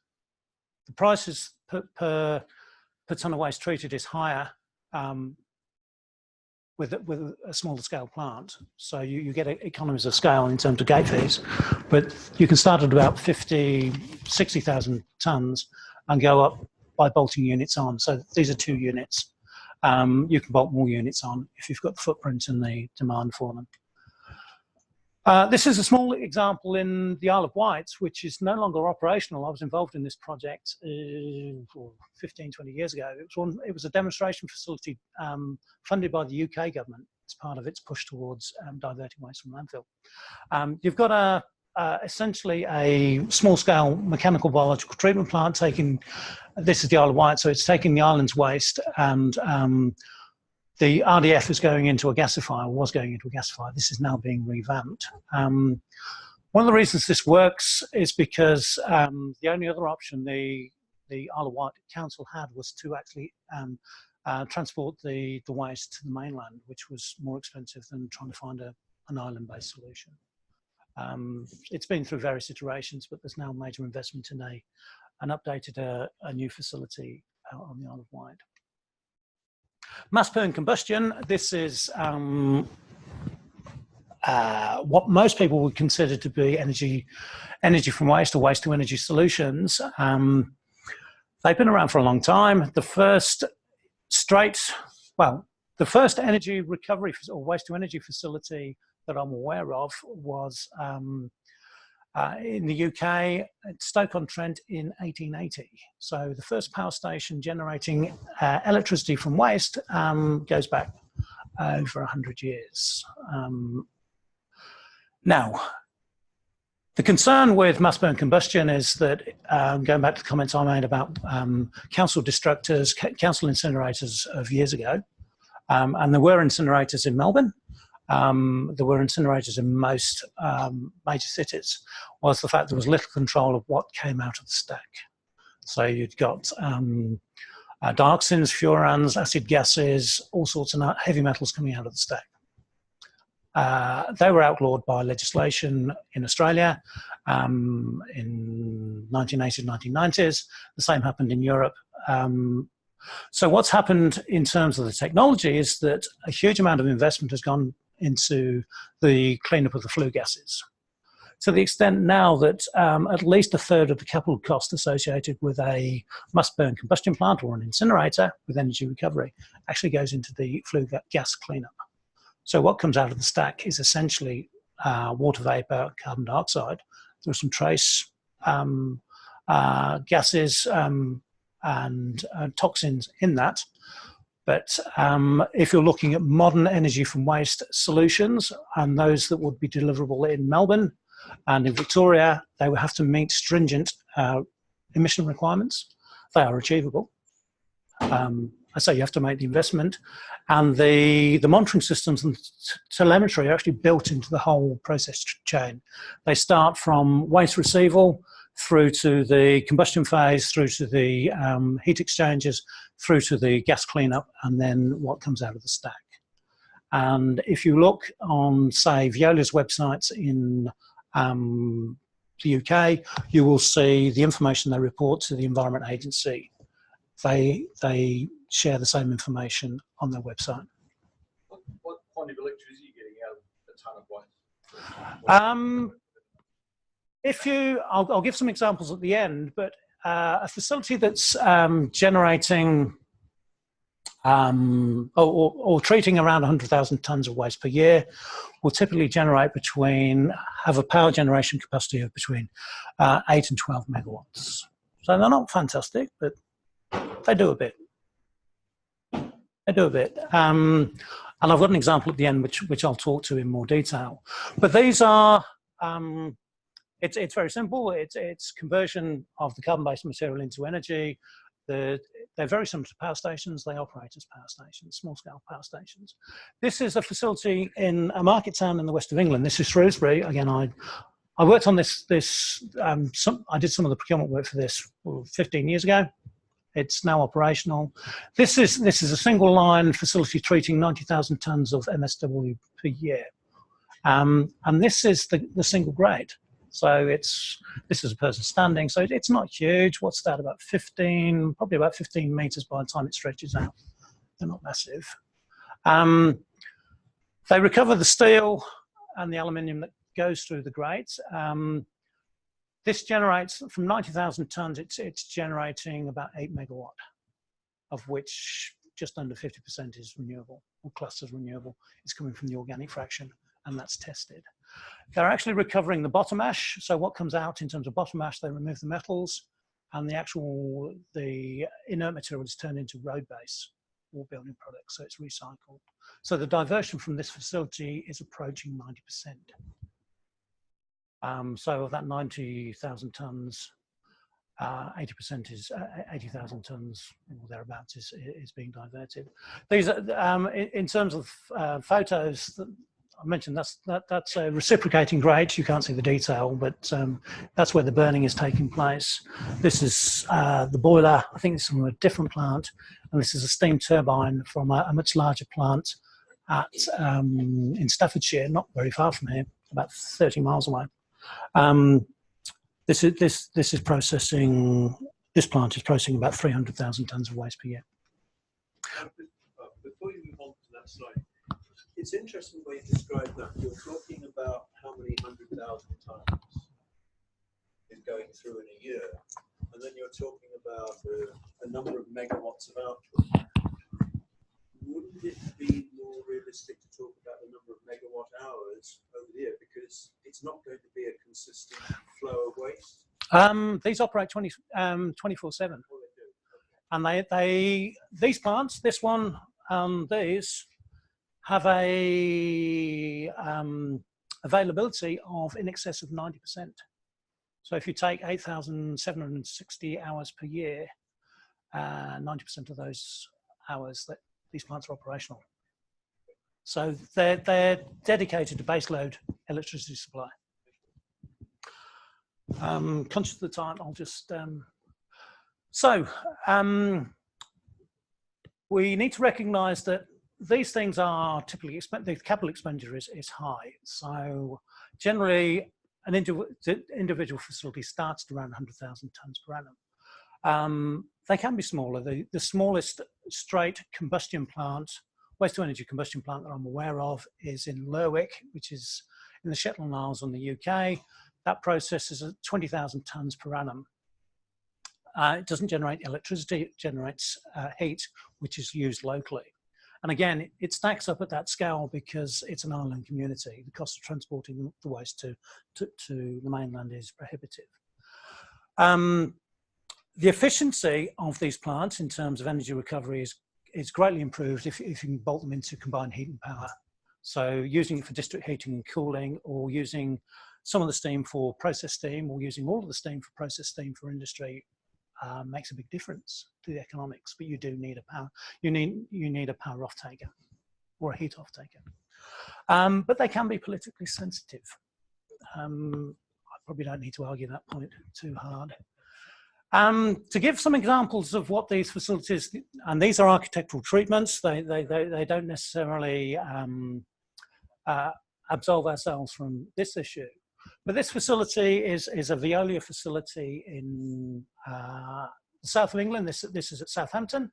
The prices per tonne of waste treated is higher with a smaller scale plant. So you get economies of scale in terms of gate fees, but you can start at about 60,000 tonnes and go up by bolting units on. So these are 2 units. You can bolt more units on if you've got the footprint and the demand for them. This is a small example in the Isle of Wight, which is no longer operational. I was involved in this project 15, 20 years ago. It was a demonstration facility funded by the UK government as part of its push towards diverting waste from landfill. You've got essentially a small-scale mechanical biological treatment plant taking, this is the Isle of Wight, so it's taking the island's waste, and the RDF is going into a gasifier, was going into a gasifier. This is now being revamped. One of the reasons this works is because the only other option the Isle of Wight Council had was to actually transport the waste to the mainland, which was more expensive than trying to find an island-based solution. It's been through various iterations, but there's now major investment in an updated, a new facility out on the Isle of Wight. Mass burn combustion, this is what most people would consider to be energy from waste or waste to energy solutions. They've been around for a long time. The first the first energy recovery or waste to energy facility that I'm aware of was in the UK at Stoke-on-Trent in 1880. So the first power station generating electricity from waste goes back over 100 years. Now, the concern with mass burn combustion is that, going back to the comments I made about council destructors, council incinerators of years ago, and there were incinerators in Melbourne, there were incinerators in most major cities, was the fact there was little control of what came out of the stack. So you'd got dioxins, furans, acid gases, all sorts of heavy metals coming out of the stack. They were outlawed by legislation in Australia in 1980s, 1990s. The same happened in Europe. So what's happened in terms of the technology is that a huge amount of investment has gone into the cleanup of the flue gases, to the extent now that at least a third of the capital cost associated with a mass burn combustion plant or an incinerator with energy recovery actually goes into the flue gas cleanup. So what comes out of the stack is essentially water vapor, carbon dioxide. There's some trace gases and toxins in that. But if you're looking at modern energy from waste solutions and those that would be deliverable in Melbourne and in Victoria, they would have to meet stringent emission requirements. They are achievable. I say you have to make the investment, and the monitoring systems and telemetry are actually built into the whole process chain. They start from waste receival through to the combustion phase, through to the heat exchangers, through to the gas cleanup, and then what comes out of the stack. And if you look on, say, Veolia's websites in the UK, you will see the information they report to the Environment Agency. They share the same information on their website. What quantity of electricity are you getting out of a ton of waste? I'll give some examples at the end, but a facility that's generating or treating around 100,000 tonnes of waste per year will typically have a power generation capacity of between 8 and 12 megawatts. So they're not fantastic, but they do a bit. And I've got an example at the end which I'll talk to in more detail. But these are, it's very simple. It's conversion of the carbon-based material into energy. They're very similar to power stations. They operate as power stations, small-scale power stations. This is a facility in a market town in the west of England. This is Shrewsbury. Again, I worked on this. I did some of the procurement work for this 15 years ago. It's now operational. This is a single line facility treating 90,000 tonnes of MSW per year. And this is the single grade. So this is a person standing. So it's not huge. What's that, about 15, probably about 15 meters by the time it stretches out. They're not massive. They recover the steel and the aluminium that goes through the grates. This generates, from 90,000 tonnes, it's generating about 8 megawatt, of which just under 50% is renewable, or classed as renewable. It's coming from the organic fraction, and that's tested. They're actually recovering the bottom ash. So what comes out in terms of bottom ash, they remove the metals, and the inert material is turned into road base or building products, so it's recycled. So the diversion from this facility is approaching 90%. So of that 90,000 tonnes, 80% is 80,000 tonnes or thereabouts is being diverted. These are, in terms of photos that I mentioned, that's a reciprocating grate. You can't see the detail, but that's where the burning is taking place. This is the boiler. I think it's from a different plant, and this is a steam turbine from a much larger plant at in Staffordshire, not very far from here, about 30 miles away. This is processing. This plant is processing about 300,000 tonnes of waste per year. Before you move on to that slide, it's interesting the way you describe that. You're talking about how many 100,000 tonnes is going through in a year, and then you're talking about a number of megawatts of output. Wouldn't it be more realistic to talk about the number of megawatt hours over the year, because it's not going to be a consistent flow of waste? These operate 24/7, and these plants, this one, these have a availability of in excess of 90%. So if you take 8,760 hours per year, 90% of those hours that these plants are operational. So they're dedicated to baseload electricity supply. Conscious of the time, I'll just... we need to recognise that these things are typically the capital expenditure is high. So generally, an individual facility starts at around 100,000 tonnes per annum. They can be smaller. The smallest straight combustion plant, waste to energy combustion plant that I'm aware of, is in Lerwick, which is in the Shetland Isles in the UK. That processes at 20,000 tonnes per annum. It doesn't generate electricity, it generates heat, which is used locally. And again, it stacks up at that scale because it's an island community. The cost of transporting the waste to the mainland is prohibitive. The efficiency of these plants in terms of energy recovery is greatly improved if you can bolt them into combined heat and power. So using it for district heating and cooling, or using some of the steam for process steam, or using all of the steam for process steam for industry, makes a big difference to the economics. But you do need a power. You need a power off taker or a heat off taker. But they can be politically sensitive. I probably don't need to argue that point too hard. To give some examples of what these facilities, and these are architectural treatments. They don't necessarily absolve ourselves from this issue. But this facility is a Veolia facility in the south of England. This is at Southampton.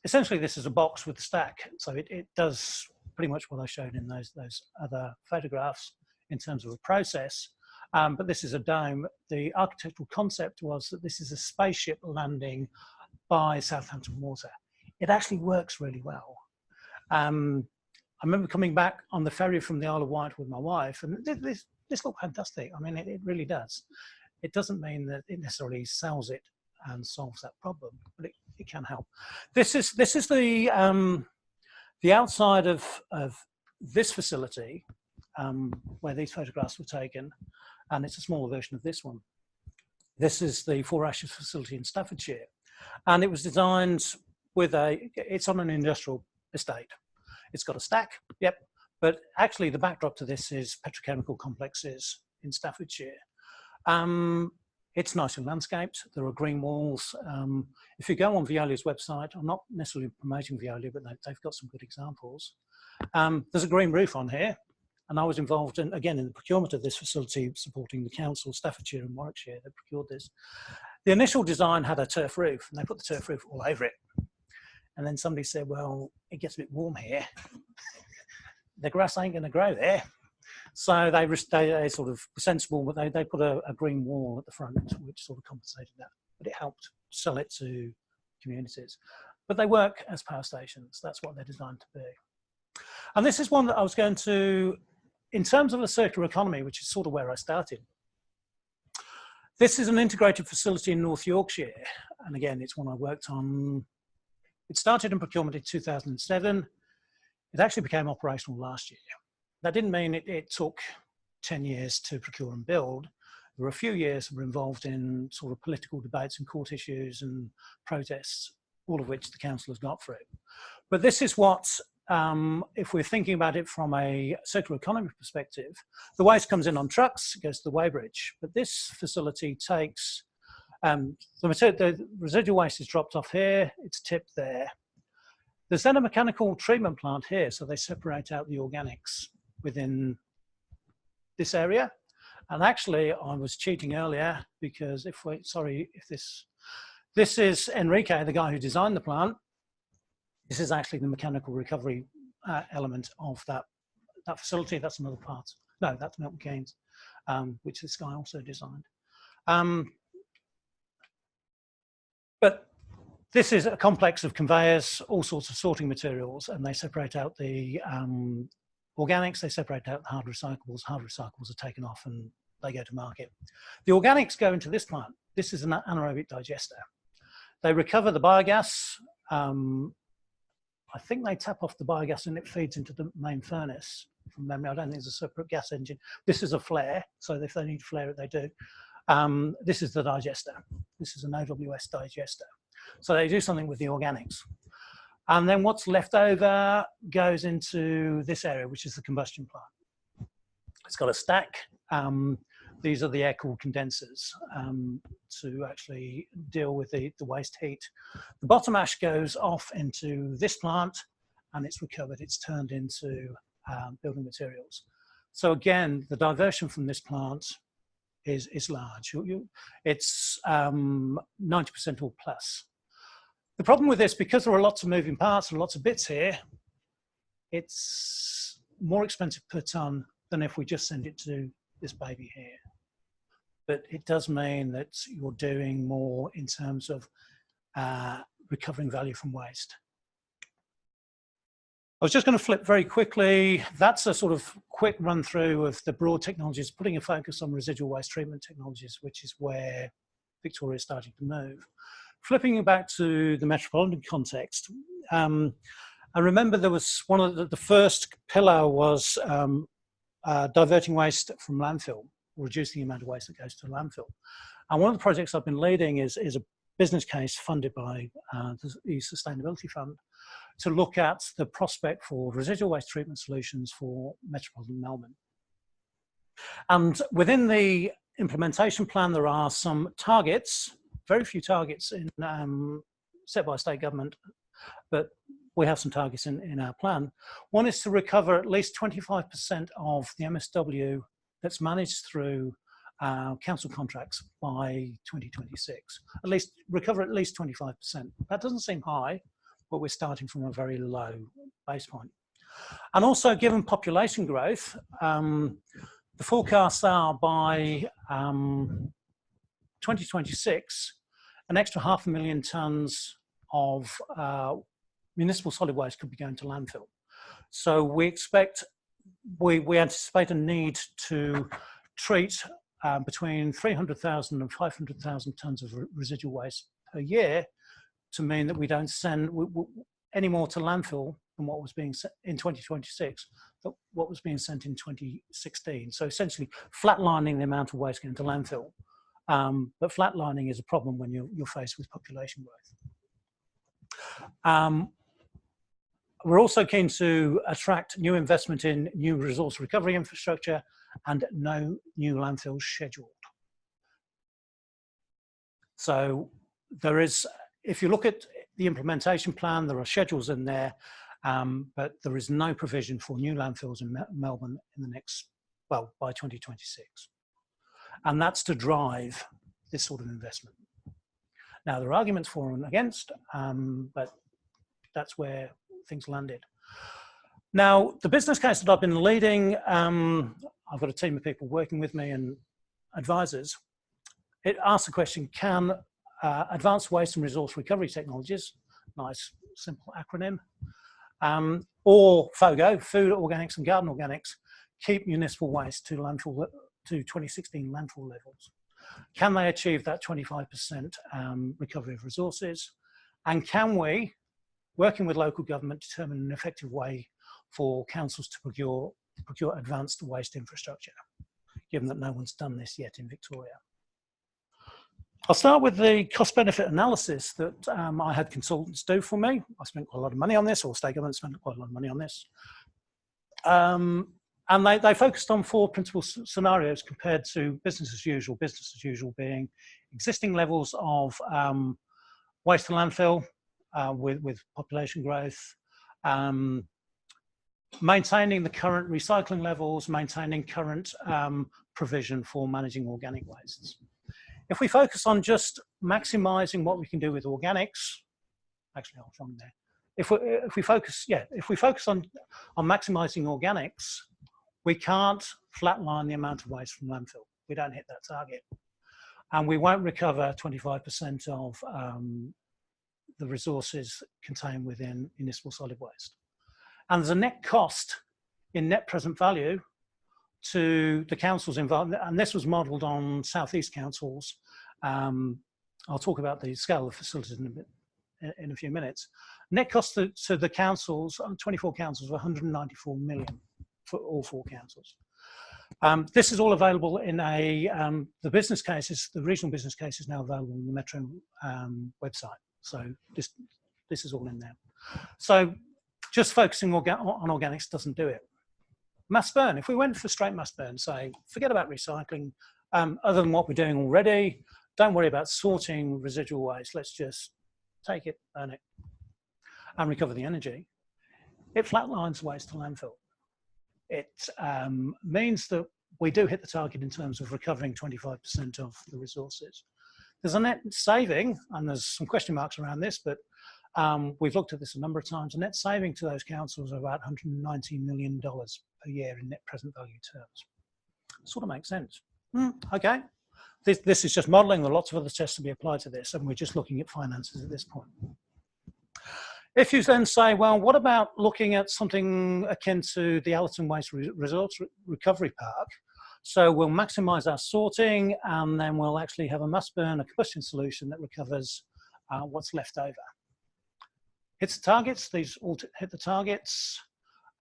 Essentially, this is a box with a stack. So it does pretty much what I showed in those other photographs in terms of a process. But this is a dome. The architectural concept was that this is a spaceship landing by Southampton Water. It actually works really well. I remember coming back on the ferry from the Isle of Wight with my wife, and this looked fantastic. I mean, it really does. It doesn't mean that it necessarily sells it and solves that problem, but it can help. This is the outside of this facility where these photographs were taken, and it's a smaller version of this one. This is the Four Ashes facility in Staffordshire, and it was designed with it's on an industrial estate. It's got a stack, yep, but actually the backdrop to this is petrochemical complexes in Staffordshire. It's nicely landscaped. There are green walls. If you go on Veolia's website, I'm not necessarily promoting Veolia, but they've got some good examples. There's a green roof on here, and I was involved in the procurement of this facility, supporting the council, Staffordshire and Warwickshire. They procured this. The initial design had a turf roof, and they put the turf roof all over it. And then somebody said, well, it gets a bit warm here. The grass ain't going to grow there. So they sort of were sensible, but they put a green wall at the front, which sort of compensated that. But it helped sell it to communities. But they work as power stations. That's what they're designed to be. And this is one that I was going to, in terms of a circular economy, which is sort of where I started. This is an integrated facility in North Yorkshire. And again, it's one I worked on. It started in procurement in 2007. It actually became operational last year. That didn't mean it took 10 years to procure and build. There were a few years that were involved in sort of political debates and court issues and protests, all of which the council has got through. But this is what, if we're thinking about it from a circular economy perspective, the waste comes in on trucks, it goes to the weighbridge. But this facility takes, the residual waste is dropped off here, it's tipped there. There's then a mechanical treatment plant here, so they separate out the organics within this area. And actually, I was cheating earlier because this is Enrique, the guy who designed the plant. This is actually the mechanical recovery element of that facility. That's another part. No, that's Milton Keynes, which this guy also designed. But this is a complex of conveyors, all sorts of sorting materials, and they separate out the organics, they separate out the hard recyclables. Hard recyclables are taken off and they go to market. The organics go into this plant. This is an anaerobic digester. They recover the biogas. I think they tap off the biogas and it feeds into the main furnace. From memory, I don't think there's a separate gas engine. This is a flare, so if they need to flare it, they do. This is the digester. This is an OWS digester. So they do something with the organics. And then what's left over goes into this area, which is the combustion plant. It's got a stack. These are the air-cooled condensers to actually deal with the waste heat. The bottom ash goes off into this plant and it's recovered. It's turned into building materials. So again, the diversion from this plant is large. It's 90% or plus. The problem with this, because there are lots of moving parts and lots of bits here, it's more expensive per tonne than if we just send it to this baby here. But it does mean that you're doing more in terms of recovering value from waste. I was just going to flip very quickly. That's a sort of quick run through of the broad technologies, putting a focus on residual waste treatment technologies, which is where Victoria is starting to move. Flipping back to the metropolitan context, I remember there was one of the first pillar was diverting waste from landfill, reducing the amount of waste that goes to landfill. And one of the projects I've been leading is a business case funded by the Sustainability Fund to look at the prospect for residual waste treatment solutions for metropolitan Melbourne. And within the implementation plan, there are some targets, very few targets set by state government, but we have some targets in our plan. One is to recover at least 25% of the MSW that's managed through council contracts by 2026. At least recover at least 25%. That doesn't seem high, but we're starting from a very low base point. And also, given population growth, the forecasts are by 2026, an extra 500,000 tonnes of municipal solid waste could be going to landfill. So we anticipate a need to treat between 300,000 and 500,000 tonnes of residual waste per year, to mean that we don't send any more to landfill than what was being sent in 2026, but what was being sent in 2016. So essentially flatlining the amount of waste going to landfill. But flatlining is a problem when you're faced with population growth. We're also keen to attract new investment in new resource recovery infrastructure and no new landfills scheduled. So there is, if you look at the implementation plan, there are schedules in there, but there is no provision for new landfills in Melbourne in the next, well, by 2026. And that's to drive this sort of investment. Now, there are arguments for and against, but that's where things landed. Now, the business case that I've been leading, I've got a team of people working with me and advisors. It asks the question, can advanced waste and resource recovery technologies, nice simple acronym, or FOGO, food organics and garden organics, keep municipal waste to landfill, to 2016 landfill levels? Can they achieve that 25% recovery of resources? And can we, working with local government, determine an effective way for councils to procure advanced waste infrastructure? given that no one's done this yet in Victoria. I'll start with the cost-benefit analysis that I had consultants do for me. I spent quite a lot of money on this, or State Govt spent quite a lot of money on this. And they focused on 4 principal scenarios compared to business as usual being existing levels of waste to landfill with population growth, maintaining the current recycling levels, maintaining current provision for managing organic wastes. If we focus on just maximising what we can do with organics, actually I was wrong there. If we focus on maximising organics, we can't flatline the amount of waste from landfill. We don't hit that target. And we won't recover 25% of the resources contained within municipal solid waste. And there's a net cost in net present value to the councils involved, and this was modelled on South East councils. I'll talk about the scale of the facilities in a few minutes. Net cost to the councils, 24 councils, were 194 million for all 4 councils. This is all available in the business cases. The regional business case is now available on the Metro website. So this is all in there. So just focusing on organics doesn't do it. Mass burn, if we went for straight mass burn, say, forget about recycling, other than what we're doing already, don't worry about sorting residual waste, let's just take it, burn it, and recover the energy. It flatlines waste to landfill. It means that we do hit the target in terms of recovering 25% of the resources. There's a net saving, and there's some question marks around this, but we've looked at this a number of times. A net saving to those councils of about $190 million per year in net present value terms. Sort of makes sense. Okay. This is just modelling. There are lots of other tests to be applied to this, and we're just looking at finances at this point. If you then say, well, what about looking at something akin to the Allerton Waste Resource Recovery Park? So we'll maximise our sorting, and then we'll actually have a mass burn, a combustion solution that recovers what's left over. Hits the targets, these all hit the targets.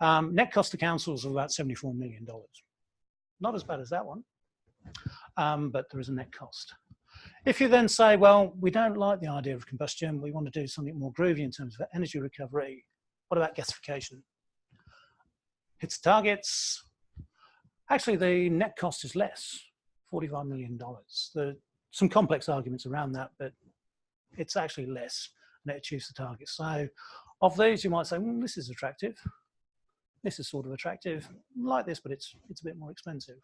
Net cost to councils of about $74 million. Not as bad as that one, but there is a net cost. If you then say, well, we don't like the idea of combustion, we want to do something more groovy in terms of energy recovery, what about gasification? Hits targets. Actually, the net cost is less, $45 million. There are some complex arguments around that, but it's actually less, and it achieves the target. So of these, you might say, well, this is attractive. This is sort of attractive. I like this, but it's a bit more expensive.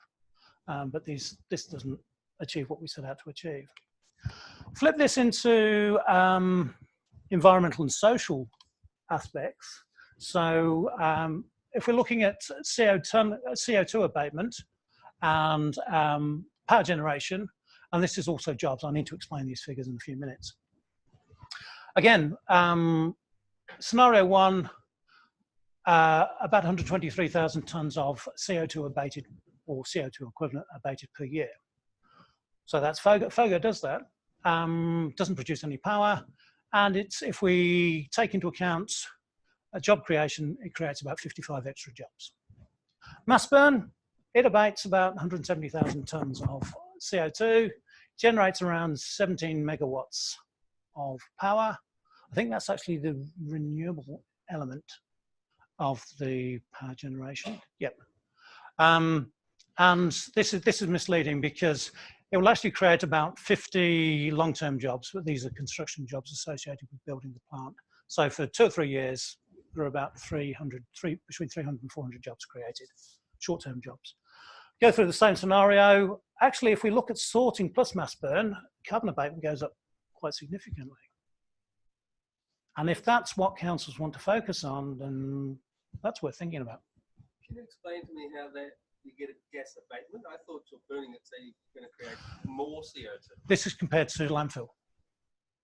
But this doesn't achieve what we set out to achieve. Flip this into environmental and social aspects. So if we're looking at CO2 abatement and power generation, and this is also jobs, I need to explain these figures in a few minutes. Again, scenario 1, about 123,000 tonnes of CO2 abated, or CO2 equivalent abated per year. So that's FOGO does that, doesn't produce any power, and if we take into account a job creation, it creates about 55 extra jobs. Mass burn, it abates about 170,000 tonnes of CO2, generates around 17 megawatts of power. I think that's actually the renewable element of the power generation. Yep. And this is misleading because it will actually create about 50 long-term jobs, but these are construction jobs associated with building the plant. So for 2 or 3 years, there are about between 300 and 400 jobs created, short-term jobs. Go through the same scenario. Actually, if we look at sorting plus mass burn, carbon abatement goes up quite significantly. And if that's what councils want to focus on, then that's worth thinking about. Can you explain to me how you get a gas abatement? I thought you're burning it, so you're going to create more CO2. This is compared to landfill.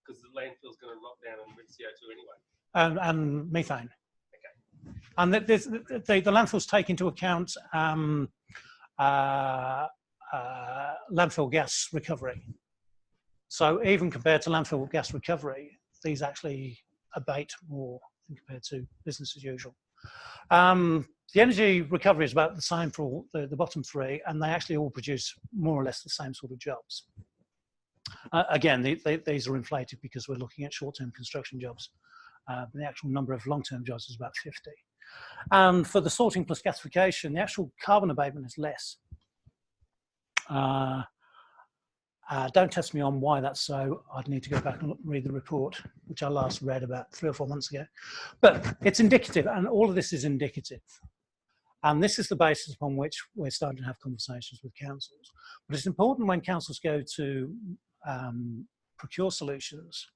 Because the landfill's going to lock down and emit CO2 anyway. And methane. Okay. And the landfills take into account landfill gas recovery. So even compared to landfill gas recovery, these actually abate more than compared to business as usual. The energy recovery is about the same for all the bottom three, and they actually all produce more or less the same sort of jobs. Again, these are inflated because we're looking at short-term construction jobs. But the actual number of long-term jobs is about 50. And for the sorting plus gasification, the actual carbon abatement is less. Don't test me on why that's so. I'd need to go back and read the report, which I last read about 3 or 4 months ago. But it's indicative, and all of this is indicative. And this is the basis upon which we're starting to have conversations with councils. But it's important when councils go to procure solutions,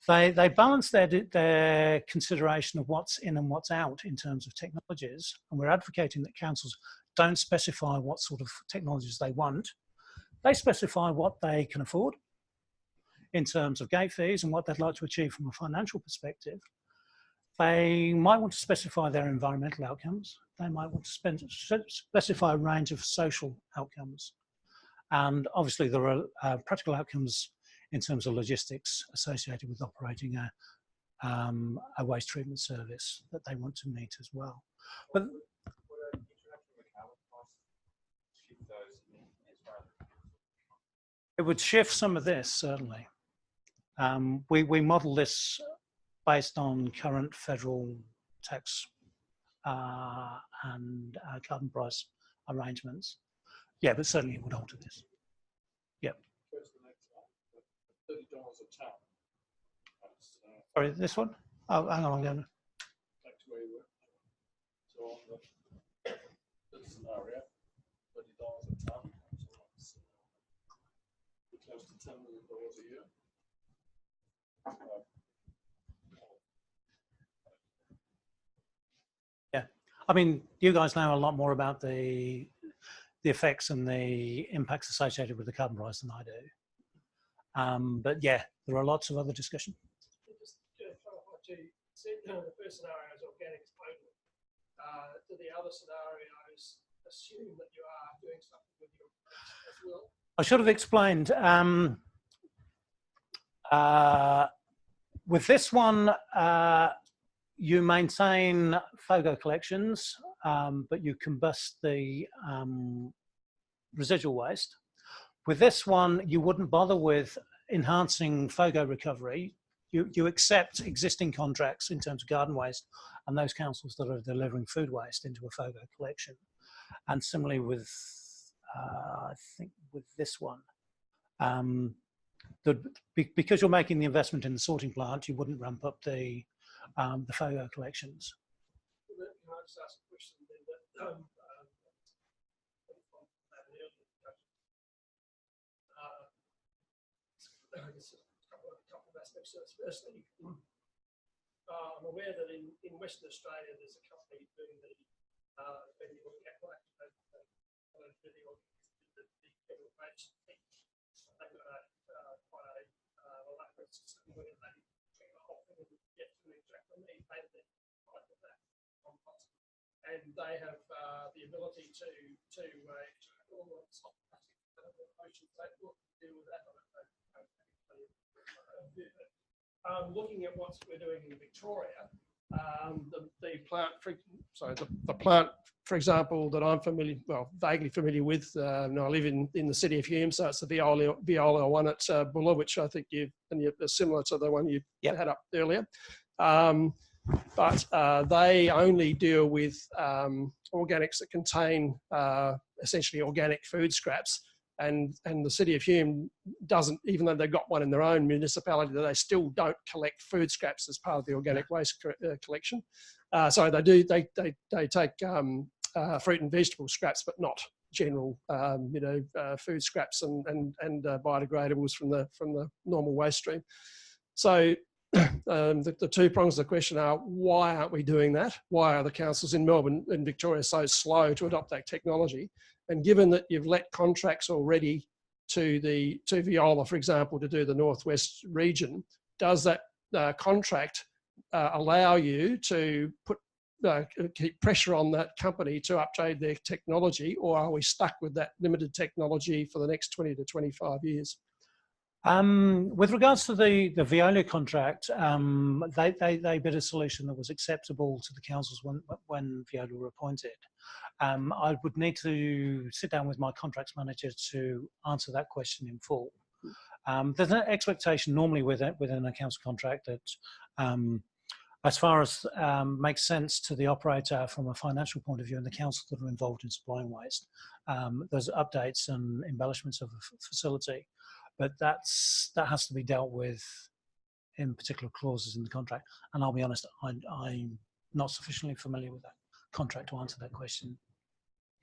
they balance their consideration of what's in and what's out in terms of technologies. And we're advocating that councils don't specify what sort of technologies they want. They specify what they can afford in terms of gate fees and what they'd like to achieve from a financial perspective. They might want to specify their environmental outcomes. They might want to specify a range of social outcomes. And obviously there are practical outcomes in terms of logistics associated with operating a waste treatment service that they want to meet as well. But it would shift some of this, certainly. We model this based on current federal tax and carbon price arrangements. Yeah, but certainly it would alter this. Yeah. $30 a ton. Sorry, this one? Oh, hang on, I'm going to. Back to where you were. So on the scenario, $30 a ton. Close to $10 million a year. Yeah, I mean, you guys know a lot more about the effects and the impacts associated with the carbon price than I do. But yeah, there are lots of other discussion. Just the first scenario is organic exposure. Do the other scenarios assume that you are doing something with your approach as well? I should have explained. With this one, you maintain FOGO collections, but you combust the residual waste. With this one, you wouldn't bother with enhancing FOGO recovery. You accept existing contracts in terms of garden waste and those councils that are delivering food waste into a FOGO collection. And similarly with, I think with this one, because you're making the investment in the sorting plant, you wouldn't ramp up the FOGO collections. Can I just ask a question then? A couple of aspects of this. Firstly, I'm aware that in Western Australia there's a company doing the federal rates. They've got quite a elaborate system where they check the whole thing and get to exactly pay the price of that compost. And they have the ability to extract all the soft plastic out of the ocean. They will deal with that. Looking at what we're doing in Victoria, the plant, for example, that I'm vaguely familiar with. I live in the city of Hume, so it's the Viola one at Bulla, which I think you're similar to the one you had up earlier. But they only deal with organics that contain essentially organic food scraps. And the city of Hume doesn't, even though they've got one in their own municipality, they still don't collect food scraps as part of the organic waste collection. So they do, they take fruit and vegetable scraps, but not general, food scraps and biodegradables from the normal waste stream. So the two prongs of the question are, why aren't we doing that? Why are the councils in Melbourne and Victoria so slow to adopt that technology? And given that you've let contracts already to Viola, for example, to do the Northwest region, does that contract allow you to keep pressure on that company to upgrade their technology, or are we stuck with that limited technology for the next 20 to 25 years? With regards to the Veolia contract, they bid a solution that was acceptable to the councils when Veolia were appointed. I would need to sit down with my contracts manager to answer that question in full. There's an expectation normally within a council contract that as far as makes sense to the operator from a financial point of view and the councils that are involved in supplying waste, there's updates and embellishments of a facility. But that has to be dealt with in particular clauses in the contract. And I'll be honest, I'm not sufficiently familiar with that contract to answer that question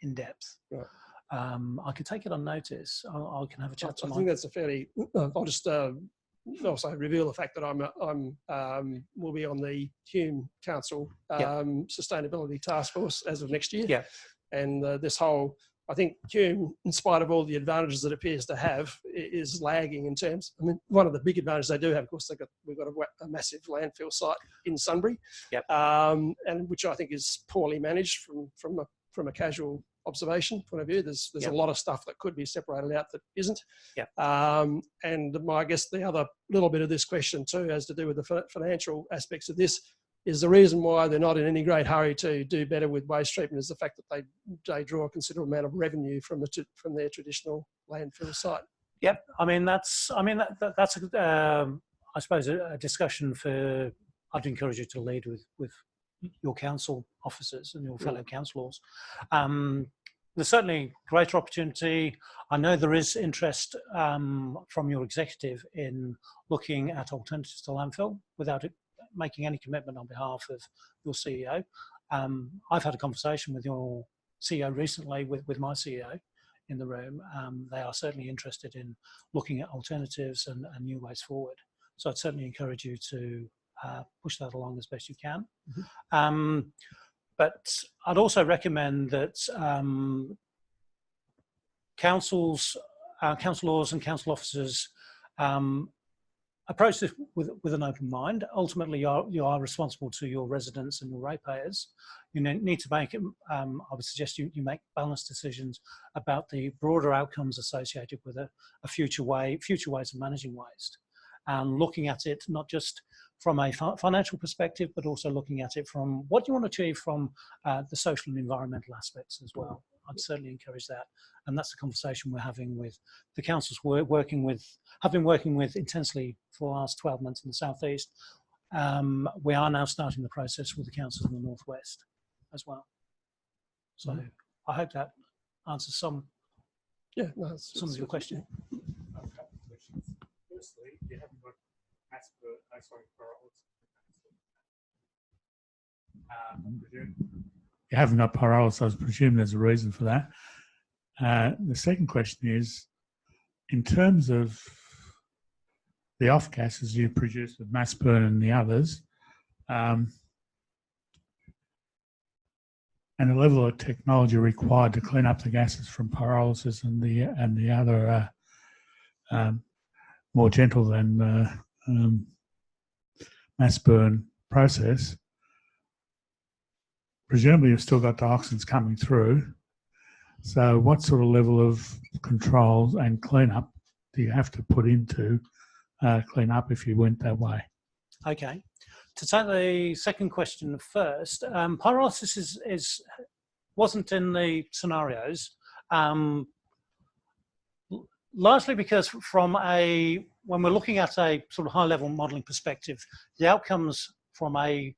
in depth. Right. I could take it on notice. I can have a chat to I my... think that's a fairly. I'll just also reveal the fact that I'm will be on the Hume Council Sustainability Task Force as of next year. Yeah. And this whole, I think Hume, in spite of all the advantages it appears to have, is lagging in terms. I mean, one of the big advantages they do have, of course, we've got a massive landfill site in Sunbury, and which I think is poorly managed from a casual observation point of view. There's a lot of stuff that could be separated out that isn't. And I guess the other little bit of this question too has to do with the financial aspects of this. Is the reason why they're not in any great hurry to do better with waste treatment is the fact that they draw a considerable amount of revenue from their traditional landfill site. Yep, I mean that's I suppose a discussion for. I'd encourage you to lead with your council officers and your fellow councillors. There's certainly greater opportunity. I know there is interest from your executive in looking at alternatives to landfill without making any commitment on behalf of your CEO. I've had a conversation with your CEO recently, with my CEO in the room. They are certainly interested in looking at alternatives and new ways forward. So I'd certainly encourage you to push that along as best you can. But I'd also recommend that councils, councillors and council officers approach this with an open mind. Ultimately, you are responsible to your residents and your ratepayers. You need to make, I would suggest you make balanced decisions about the broader outcomes associated with a future ways of managing waste. And looking at it not just from a financial perspective, but also looking at it from what you want to achieve from the social and environmental aspects as well. I'd certainly encourage that. And that's the conversation we're having with the councils have been working with intensely for the last 12 months in the South East. We are now starting the process with the councils in the North West as well. So I hope that answers some of your question. Firstly, you haven't got you haven't got pyrolysis. I presume there's a reason for that. The second question is, in terms of the off gases you produce with mass burn and the others, and the level of technology required to clean up the gases from pyrolysis and the other more gentle than mass burn process, presumably you've still got dioxins coming through. So what sort of level of controls and cleanup do you have to put into clean up if you went that way? Okay. To take the second question first, pyrolysis wasn't in the scenarios, largely because when we're looking at a sort of high-level modelling perspective, the outcomes from a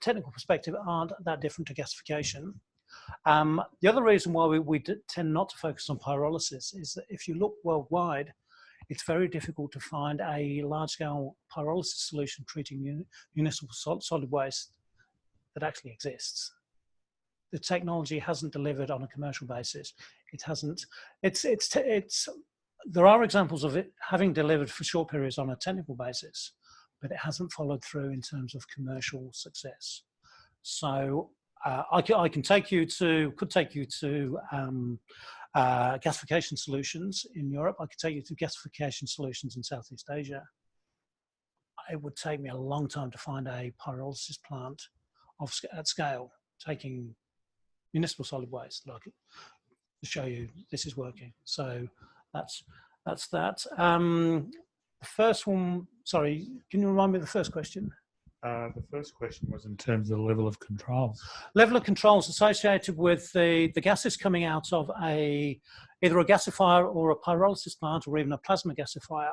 technical perspective aren't that different to gasification. The other reason why we tend not to focus on pyrolysis is that if you look worldwide, it's very difficult to find a large-scale pyrolysis solution treating municipal solid waste that actually exists. The technology hasn't delivered on a commercial basis. It hasn't. There are examples of it having delivered for short periods on a technical basis, but it hasn't followed through in terms of commercial success. So I could take you to gasification solutions in Europe. I could take you to gasification solutions in Southeast Asia. It would take me a long time to find a pyrolysis plant at scale taking municipal solid waste to show you this is working. So That's that. The first one, sorry, can you remind me of the first question? The first question was in terms of the level of controls. Level of controls associated with the gases coming out of either a gasifier or a pyrolysis plant or even a plasma gasifier.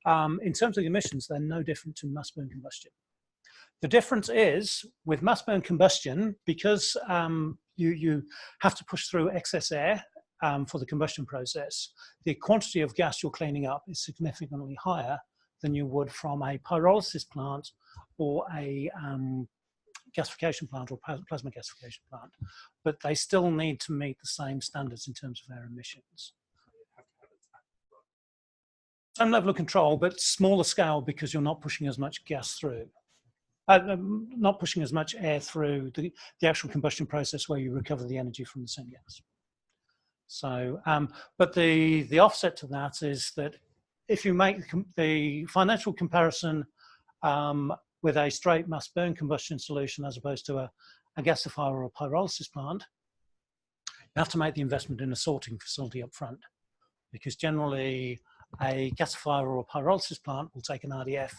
In terms of the emissions, they're no different to mass burn combustion. The difference is with mass burn combustion, because you have to push through excess air for the combustion process, the quantity of gas you're cleaning up is significantly higher than you would from a pyrolysis plant or a gasification plant or plasma gasification plant. But they still need to meet the same standards in terms of air emissions. Same level of control, but smaller scale because you're not pushing as much gas through. Not pushing as much air through the actual combustion process where you recover the energy from the syngas. So, but the offset to that is that if you make the financial comparison with a straight mass burn combustion solution as opposed to a gasifier or a pyrolysis plant, you have to make the investment in a sorting facility up front, because generally a gasifier or a pyrolysis plant will take an RDF,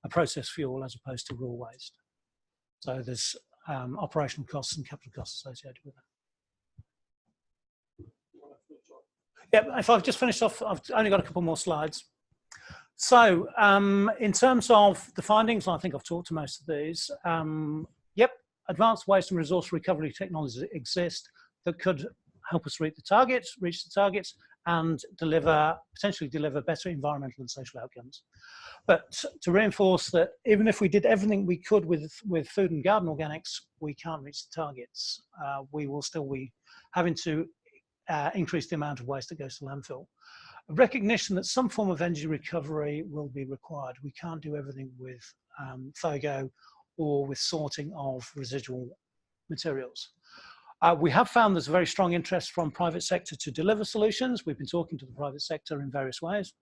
a processed fuel, as opposed to raw waste. So there's operational costs and capital costs associated with that. Yeah, if I've just finished off, I've only got a couple more slides. So in terms of the findings, I think I've talked to most of these. Yep, advanced waste and resource recovery technologies exist that could help us reach the targets, and potentially deliver better environmental and social outcomes. But to reinforce that, even if we did everything we could with food and garden organics, we can't reach the targets. We will still be having to increase the amount of waste that goes to landfill. A recognition that some form of energy recovery will be required. We can't do everything with FOGO or with sorting of residual materials. We have found there's a very strong interest from private sector to deliver solutions. We've been talking to the private sector in various ways.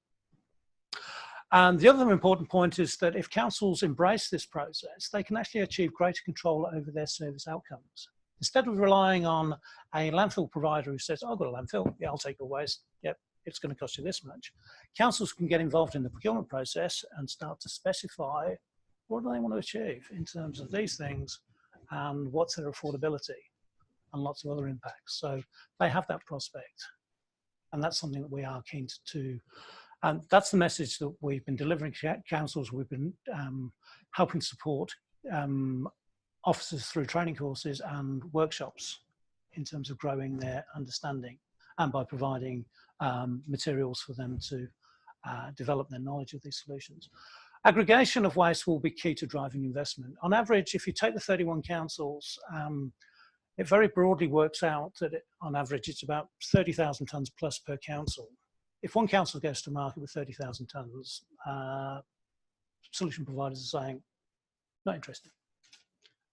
And the other important point is that if councils embrace this process, they can actually achieve greater control over their service outcomes. Instead of relying on a landfill provider who says, oh, I've got a landfill, yeah, I'll take your waste, yep, it's going to cost you this much. Councils can get involved in the procurement process and start to specify what do they want to achieve in terms of these things and what's their affordability and lots of other impacts. So they have that prospect. And that's something that we are keen to and that's the message that we've been delivering to councils. We've been helping support officers through training courses and workshops in terms of growing their understanding and by providing materials for them to develop their knowledge of these solutions. Aggregation of waste will be key to driving investment. On average, if you take the 31 councils, it very broadly works out that on average it's about 30,000 tonnes plus per council. If one council goes to market with 30,000 tonnes, solution providers are saying, not interested.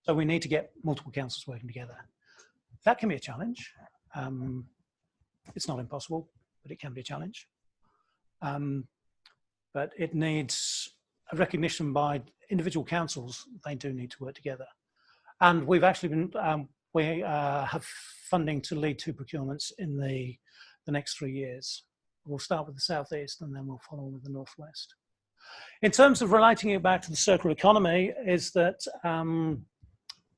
So we need to get multiple councils working together. That can be a challenge. It's not impossible, but it can be a challenge. But it needs a recognition by individual councils. They do need to work together. And we've actually been, we have funding to lead 2 procurements in the next 3 years. We'll start with the southeast and then we'll follow with the northwest. In terms of relating it back to the circular economy, is that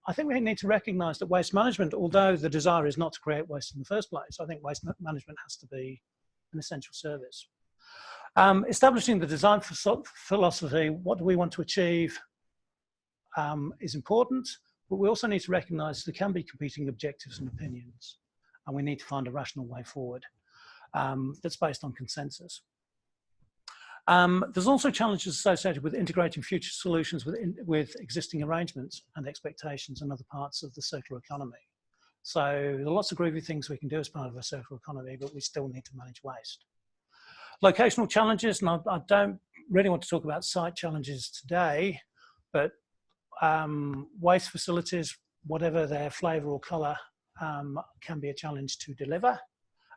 I think we need to recognise that waste management, although the desire is not to create waste in the first place, I think waste management has to be an essential service. Establishing the design philosophy, what do we want to achieve, is important, but we also need to recognise there can be competing objectives and opinions, and we need to find a rational way forward that's based on consensus. There's also challenges associated with integrating future solutions with existing arrangements and expectations and other parts of the circular economy. So there are lots of groovy things we can do as part of a circular economy, but we still need to manage waste. Locational challenges, and I don't really want to talk about site challenges today, but waste facilities, whatever their flavour or colour, can be a challenge to deliver.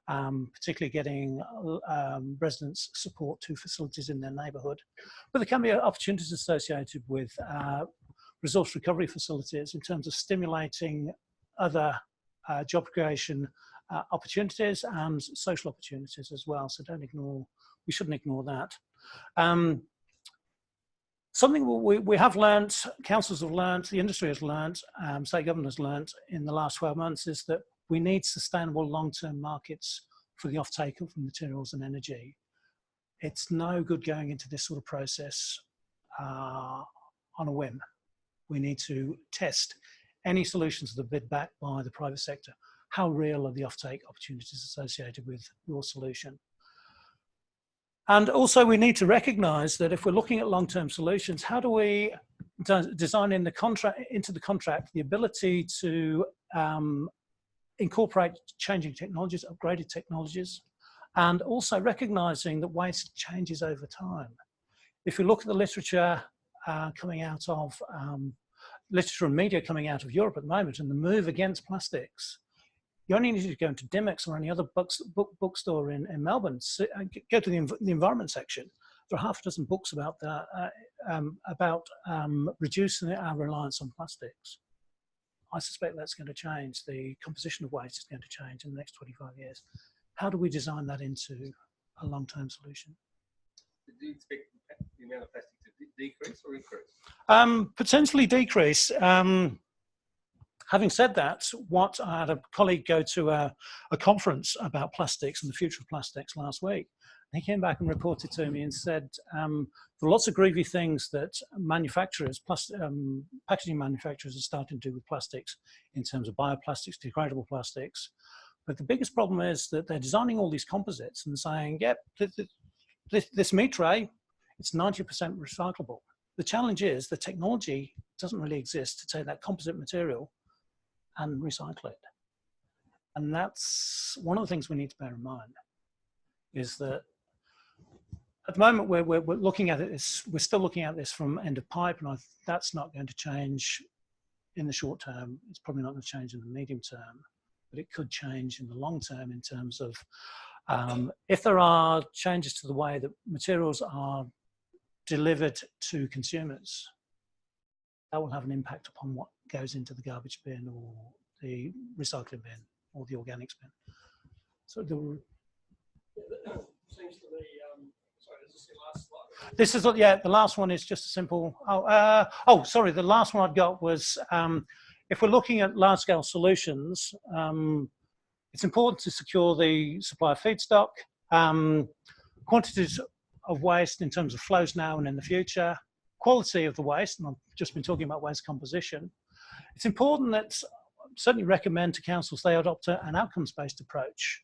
Particularly getting residents support to facilities in their neighbourhood. But there can be opportunities associated with resource recovery facilities in terms of stimulating other job creation opportunities and social opportunities as well. So we shouldn't ignore that. Something we have learnt, councils have learnt, the industry has learnt, state government has learnt in the last 12 months is that we need sustainable long-term markets for the offtake of materials and energy. It's no good going into this sort of process on a whim. We need to test any solutions that are bid back by the private sector. How real are the offtake opportunities associated with your solution? And also we need to recognise that if we're looking at long-term solutions, how do we design into the contract the ability to incorporate changing technologies, upgraded technologies, and also recognising that waste changes over time. If you look at the literature coming out of, literature and media coming out of Europe at the moment and the move against plastics, you only need to go into Dimmicks or any other bookstore in Melbourne, go to the environment section. There are half a dozen books about reducing our reliance on plastics. I suspect that's going to change. The composition of waste is going to change in the next 25 years. How do we design that into a long-term solution? Do you expect the amount of plastic to decrease or increase? Potentially decrease. Having said that, I had a colleague go to a conference about plastics and the future of plastics last week. He came back and reported to me and said there are lots of groovy things that manufacturers, packaging manufacturers are starting to do with plastics in terms of bioplastics, degradable plastics. But the biggest problem is that they're designing all these composites and saying, yep, this meat tray, it's 90% recyclable. The challenge is the technology doesn't really exist to take that composite material and recycle it. And that's one of the things we need to bear in mind, is that at the moment we're looking at it, we're still looking at this from end of pipe, and that's not going to change in the short term. It's probably not going to change in the medium term, but it could change in the long term in terms of if there are changes to the way that materials are delivered to consumers, that will have an impact upon what goes into the garbage bin or the recycling bin or the organics bin. So Seems to me, sorry, is this the last slide? this is, yeah, the last one is just a simple, sorry, the last one I've got was, if we're looking at large scale solutions, it's important to secure the supply of feedstock, quantities of waste in terms of flows now and in the future, quality of the waste, and I've just been talking about waste composition. It's important that I certainly recommend to councils they adopt an outcomes-based approach,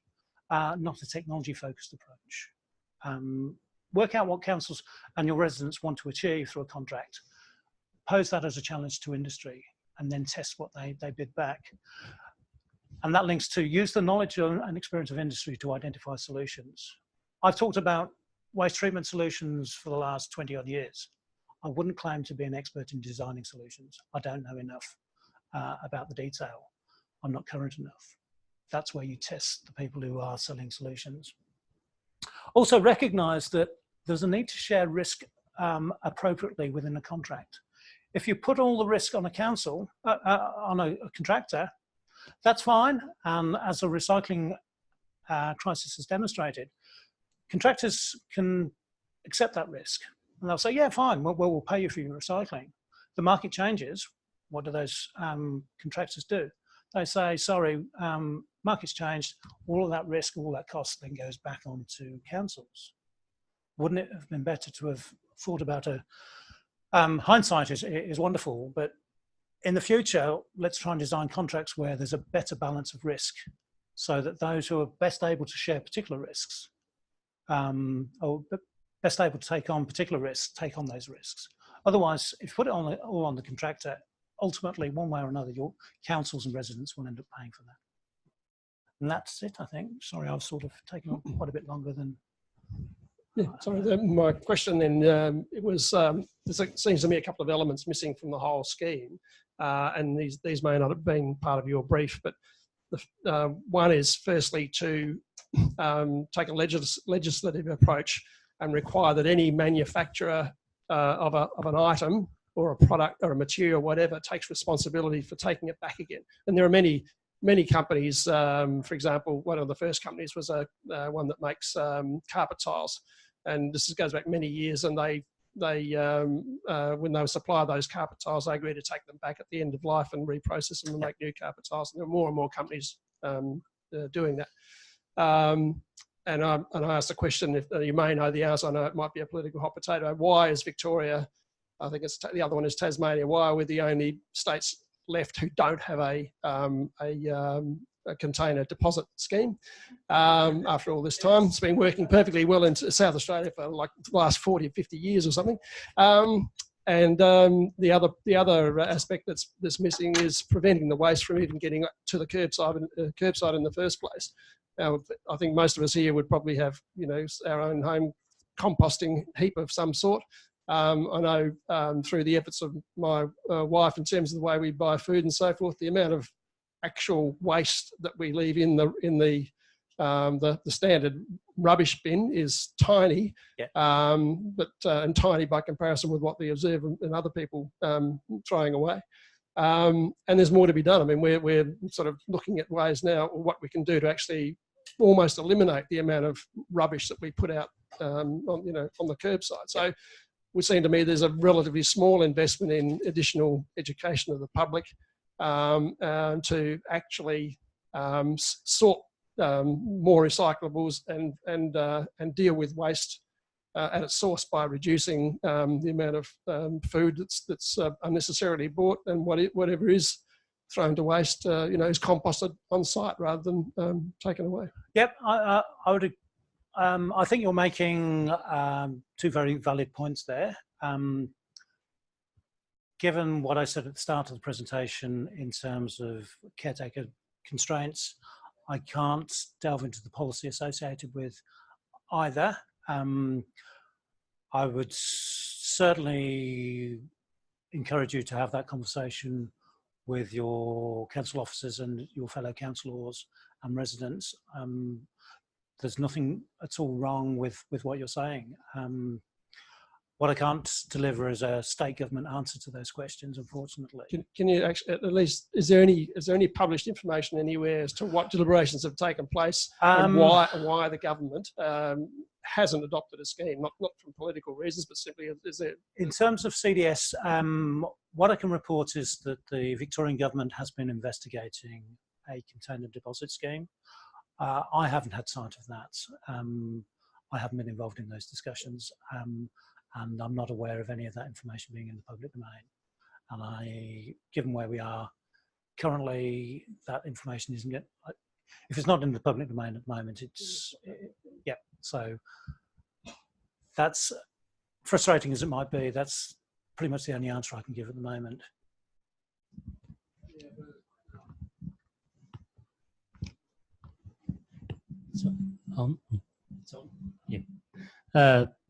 not a technology-focused approach. Work out what councils and your residents want to achieve through a contract, pose that as a challenge to industry, and then test what they bid back. And that links to use the knowledge and experience of industry to identify solutions. I've talked about waste treatment solutions for the last 20 odd years. I wouldn't claim to be an expert in designing solutions. I don't know enough about the detail. I'm not current enough. That's where you test the people who are selling solutions. Also recognize that there's a need to share risk appropriately within a contract. If you put all the risk on a council, on a contractor, that's fine. And as a recycling crisis has demonstrated, contractors can accept that risk. And they'll say, yeah, fine, we'll pay you for your recycling. The market changes. What do those contractors do? They say, sorry, market's changed. All of that risk, all that cost then goes back onto councils. Wouldn't it have been better to have thought about hindsight is wonderful, but in the future, let's try and design contracts where there's a better balance of risk so that those who are best able to share particular risks or best able to take on particular risks, take on those risks. Otherwise, if you put it all on the contractor, ultimately, one way or another, your councils and residents will end up paying for that. And that's it, I think. Sorry, I've sort of taken on quite a bit longer than... Yeah, sorry, my question then, it was, there seems to me a couple of elements missing from the whole scheme, and these may not have been part of your brief, but the, one is firstly to take a legislative approach and require that any manufacturer of an item or a product or a material, whatever, takes responsibility for taking it back again. And there are many many companies, for example, one of the first companies was one that makes carpet tiles, and this goes back many years. And they when they supply those carpet tiles, they agree to take them back at the end of life and reprocess them and make new carpet tiles. And there are more and more companies doing that. And I asked the question, if you may know the answer, I know it might be a political hot potato. Why is Victoria, I think it's the other one is Tasmania, why are we the only states left who don't have a container deposit scheme after all this time? It's been working perfectly well in South Australia for like the last 40 or 50 years or something. The other aspect that's missing is preventing the waste from even getting to the curbside in the first place. Now, I think most of us here would probably have, you know, our own home composting heap of some sort. I know through the efforts of my wife, in terms of the way we buy food and so forth, the amount of actual waste that we leave in the standard rubbish bin is tiny, yeah. And tiny by comparison with what we observe and other people throwing away. And there's more to be done. I mean, we're sort of looking at ways now what we can do to actually almost eliminate the amount of rubbish that we put out on the curbside. So it would seem to me there's a relatively small investment in additional education of the public to actually sort more recyclables and deal with waste at its source by reducing the amount of food that's unnecessarily bought, and whatever is thrown to waste, is composted on site rather than taken away. Yep, I would. I think you're making two very valid points there. Given what I said at the start of the presentation in terms of caretaker constraints, I can't delve into the policy associated with either. I would certainly encourage you to have that conversation with your council officers and your fellow councillors and residents. There's nothing at all wrong with what you're saying. What I can't deliver is a state government answer to those questions, unfortunately. Can you actually, at least, is there any published information anywhere as to what deliberations have taken place and why the government hasn't adopted a scheme? Not from political reasons, but simply is there? In terms of CDS, what I can report is that the Victorian government has been investigating a container deposit scheme. I haven't had sight of that. I haven't been involved in those discussions. And I'm not aware of any of that information being in the public domain. And given where we are currently, that information isn't yet, if it's not in the public domain at the moment, yeah. So that's frustrating as it might be. That's pretty much the only answer I can give at the moment. Yeah.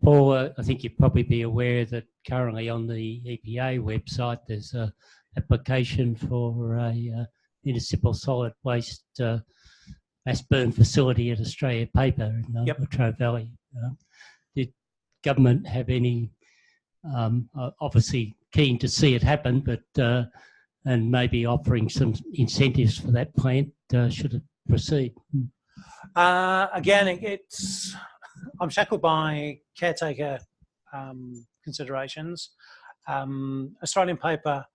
Paul, I think you'd probably be aware that currently on the EPA website there's an application for a municipal solid waste mass burn facility at Australia Paper in Latrobe Valley. Did government have any, obviously keen to see it happen, but and maybe offering some incentives for that plant should it proceed? Again, I'm shackled by caretaker considerations. Australian Paper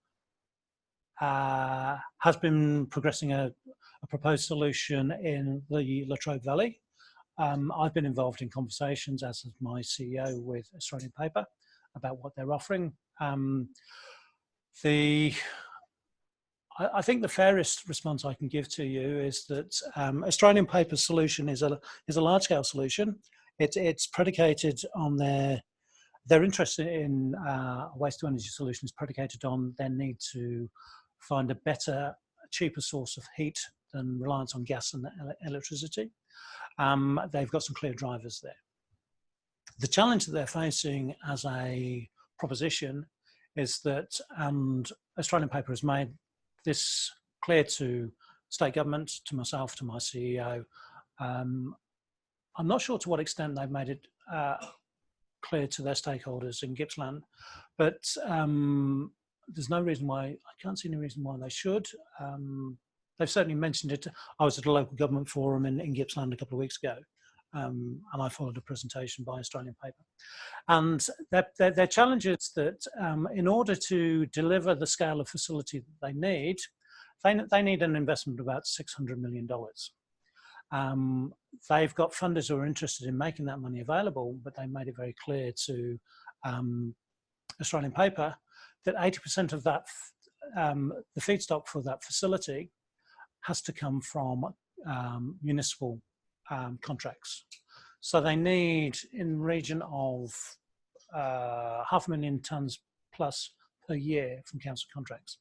has been progressing a proposed solution in the Latrobe Valley. I've been involved in conversations, as is my CEO, with Australian Paper about what they're offering. I think the fairest response I can give to you is that Australian Paper's solution is a large-scale solution. It's predicated on their interest in waste-to-energy solutions, predicated on their need to find a better, cheaper source of heat than reliance on gas and electricity. They've got some clear drivers there. The challenge that they're facing as a proposition is that, and Australian Paper has made this clear to state government, to myself, to my CEO. I'm not sure to what extent they've made it clear to their stakeholders in Gippsland, but there's no reason why, I can't see any reason why they should. they've certainly mentioned it. I was at a local government forum in Gippsland a couple of weeks ago, and I followed a presentation by Australian paper. And their challenge is that in order to deliver the scale of facility that they need an investment of about $600 million. They've got funders who are interested in making that money available, but they made it very clear to Australian paper that 80% of that, the feedstock for that facility has to come from municipal contracts. So they need in the region of 500,000 tonnes plus per year from council contracts.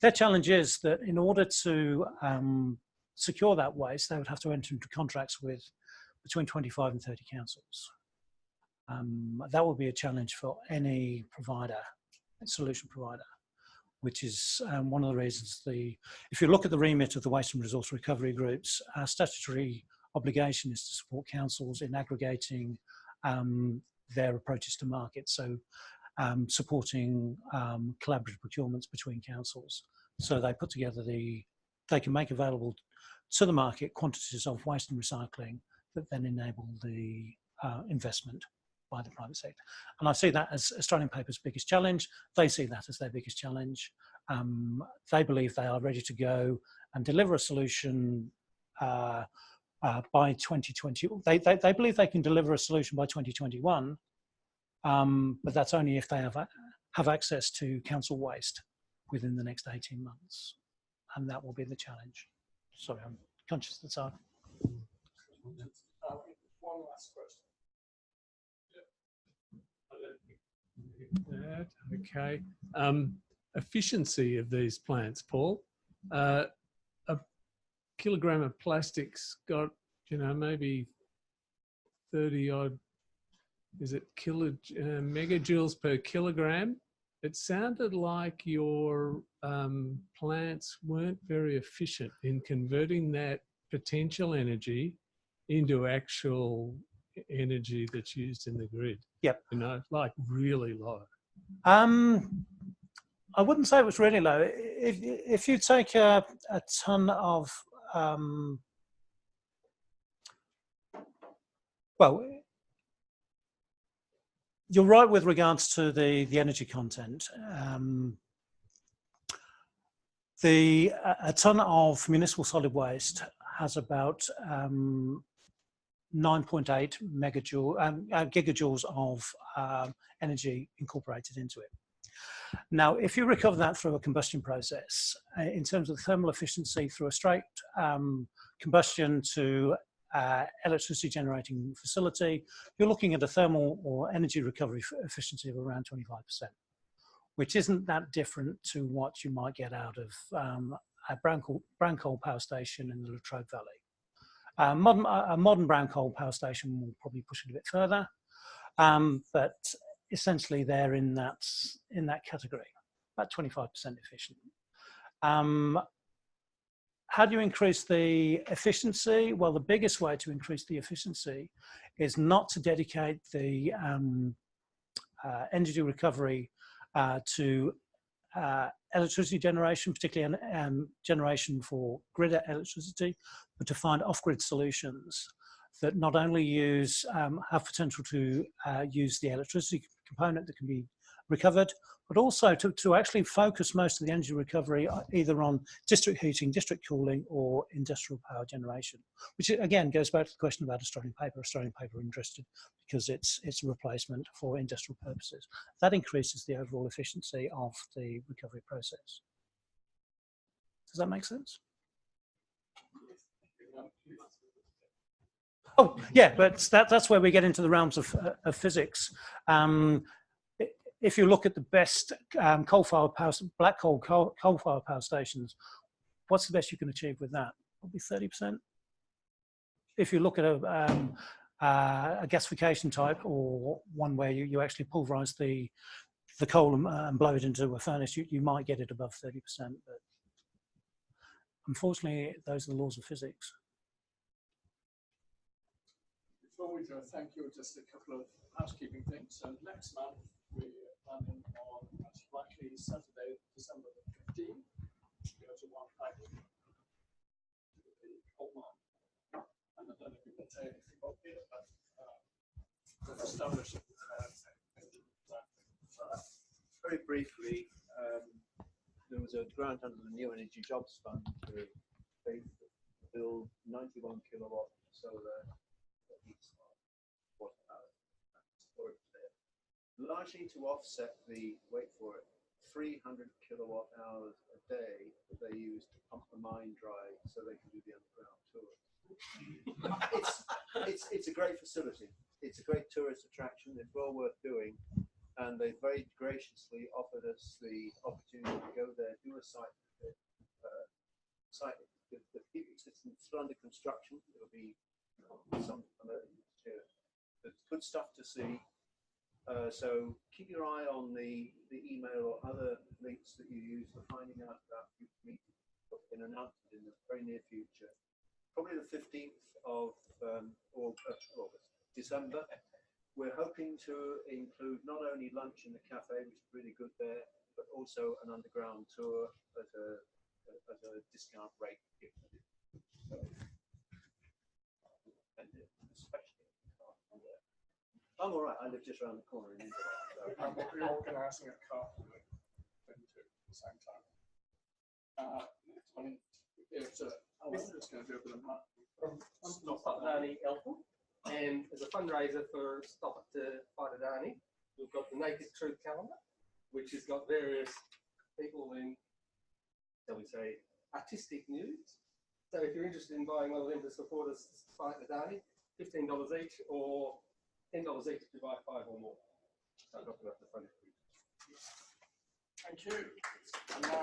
Their challenge is that in order to secure that waste, they would have to enter into contracts with between 25 and 30 councils. That will be a challenge for any provider, solution provider, which is one of the reasons if you look at the remit of the waste and resource recovery groups, our statutory obligation is to support councils in aggregating their approaches to market. So supporting collaborative procurements between councils. So they put together they can make available to the market quantities of waste and recycling that then enable the investment by the private sector. And I see that as Australian Paper's biggest challenge. They see that as their biggest challenge. They believe they are ready to go and deliver a solution by 2020. They believe they can deliver a solution by 2021, but that's only if they have access to council waste within the next 18 months. And that will be the challenge. Sorry, I'm conscious that's hard. One last question. Okay. Efficiency of these plants, Paul. A kilogram of plastic's got, maybe 30 odd, is it megajoules per kilogram? It sounded like your plants weren't very efficient in converting that potential energy into actual energy that's used in the grid. Yep. Like really low. I wouldn't say it was really low. If you take a ton of, well, you're right with regards to the energy content. A ton of municipal solid waste has about 9.8 gigajoules of energy incorporated into it. Now, if you recover that through a combustion process, in terms of thermal efficiency through a straight combustion to electricity generating facility, you're looking at a thermal or energy recovery efficiency of around 25%, which isn't that different to what you might get out of a brown coal power station in the Latrobe Valley. A modern brown coal power station will probably push it a bit further, but essentially they're in that category, about 25% efficient. How do you increase the efficiency? Well, the biggest way to increase the efficiency is not to dedicate the energy recovery to electricity generation, particularly generation for grid electricity, but to find off-grid solutions that not only have potential to use the electricity component that can be recovered, but also to actually focus most of the energy recovery either on district heating, district cooling, or industrial power generation, which again goes back to the question about Australian Paper. Australian Paper are interested because it's a replacement for industrial purposes. That increases the overall efficiency of the recovery process. Does that make sense? Oh, yeah, but that's where we get into the realms of physics. If you look at the best coal-fired power, black coal-fired power stations, what's the best you can achieve with that? Probably 30%. If you look at a gasification type, or one where you actually pulverize the coal and blow it into a furnace, you might get it above 30%. But unfortunately, those are the laws of physics. Before we go, thank you. Just a couple of housekeeping things. So next month, we're planning on most likely Saturday, December the 15th, to go to one paper established. Very briefly, there was a grant under the New Energy Jobs Fund to build 91 kilowatt solar storage there, largely to offset the, wait for it, 300 kilowatt hours a day that they use to pump the mine dry so they can do the underground tour. It's a great facility. It's a great tourist attraction. It's well worth doing. And they very graciously offered us the opportunity to go there, do a site. The heating system is still under construction. It'll be some next year. It's good stuff to see. So keep your eye on the email or other links that you use for finding out about future meetings. Been announced in the very near future, probably the 15th of August, December. We're hoping to include not only lunch in the cafe, which is really good there, but also an underground tour at a discount rate. So, and especially I'm all right. I live just around the corner in India. So. We're organising a car at the same time. It's going to do a bit of money. Stop Adani Eltham, and as a fundraiser for Stop It to Fight Adani, we've got the Naked Truth calendar, which has got various people in, shall we say, artistic news. So if you're interested in buying one of them to support us to fight Adani, $15 each or $10 each if you buy 5 or more. So I've got them at the front. Thank you. And now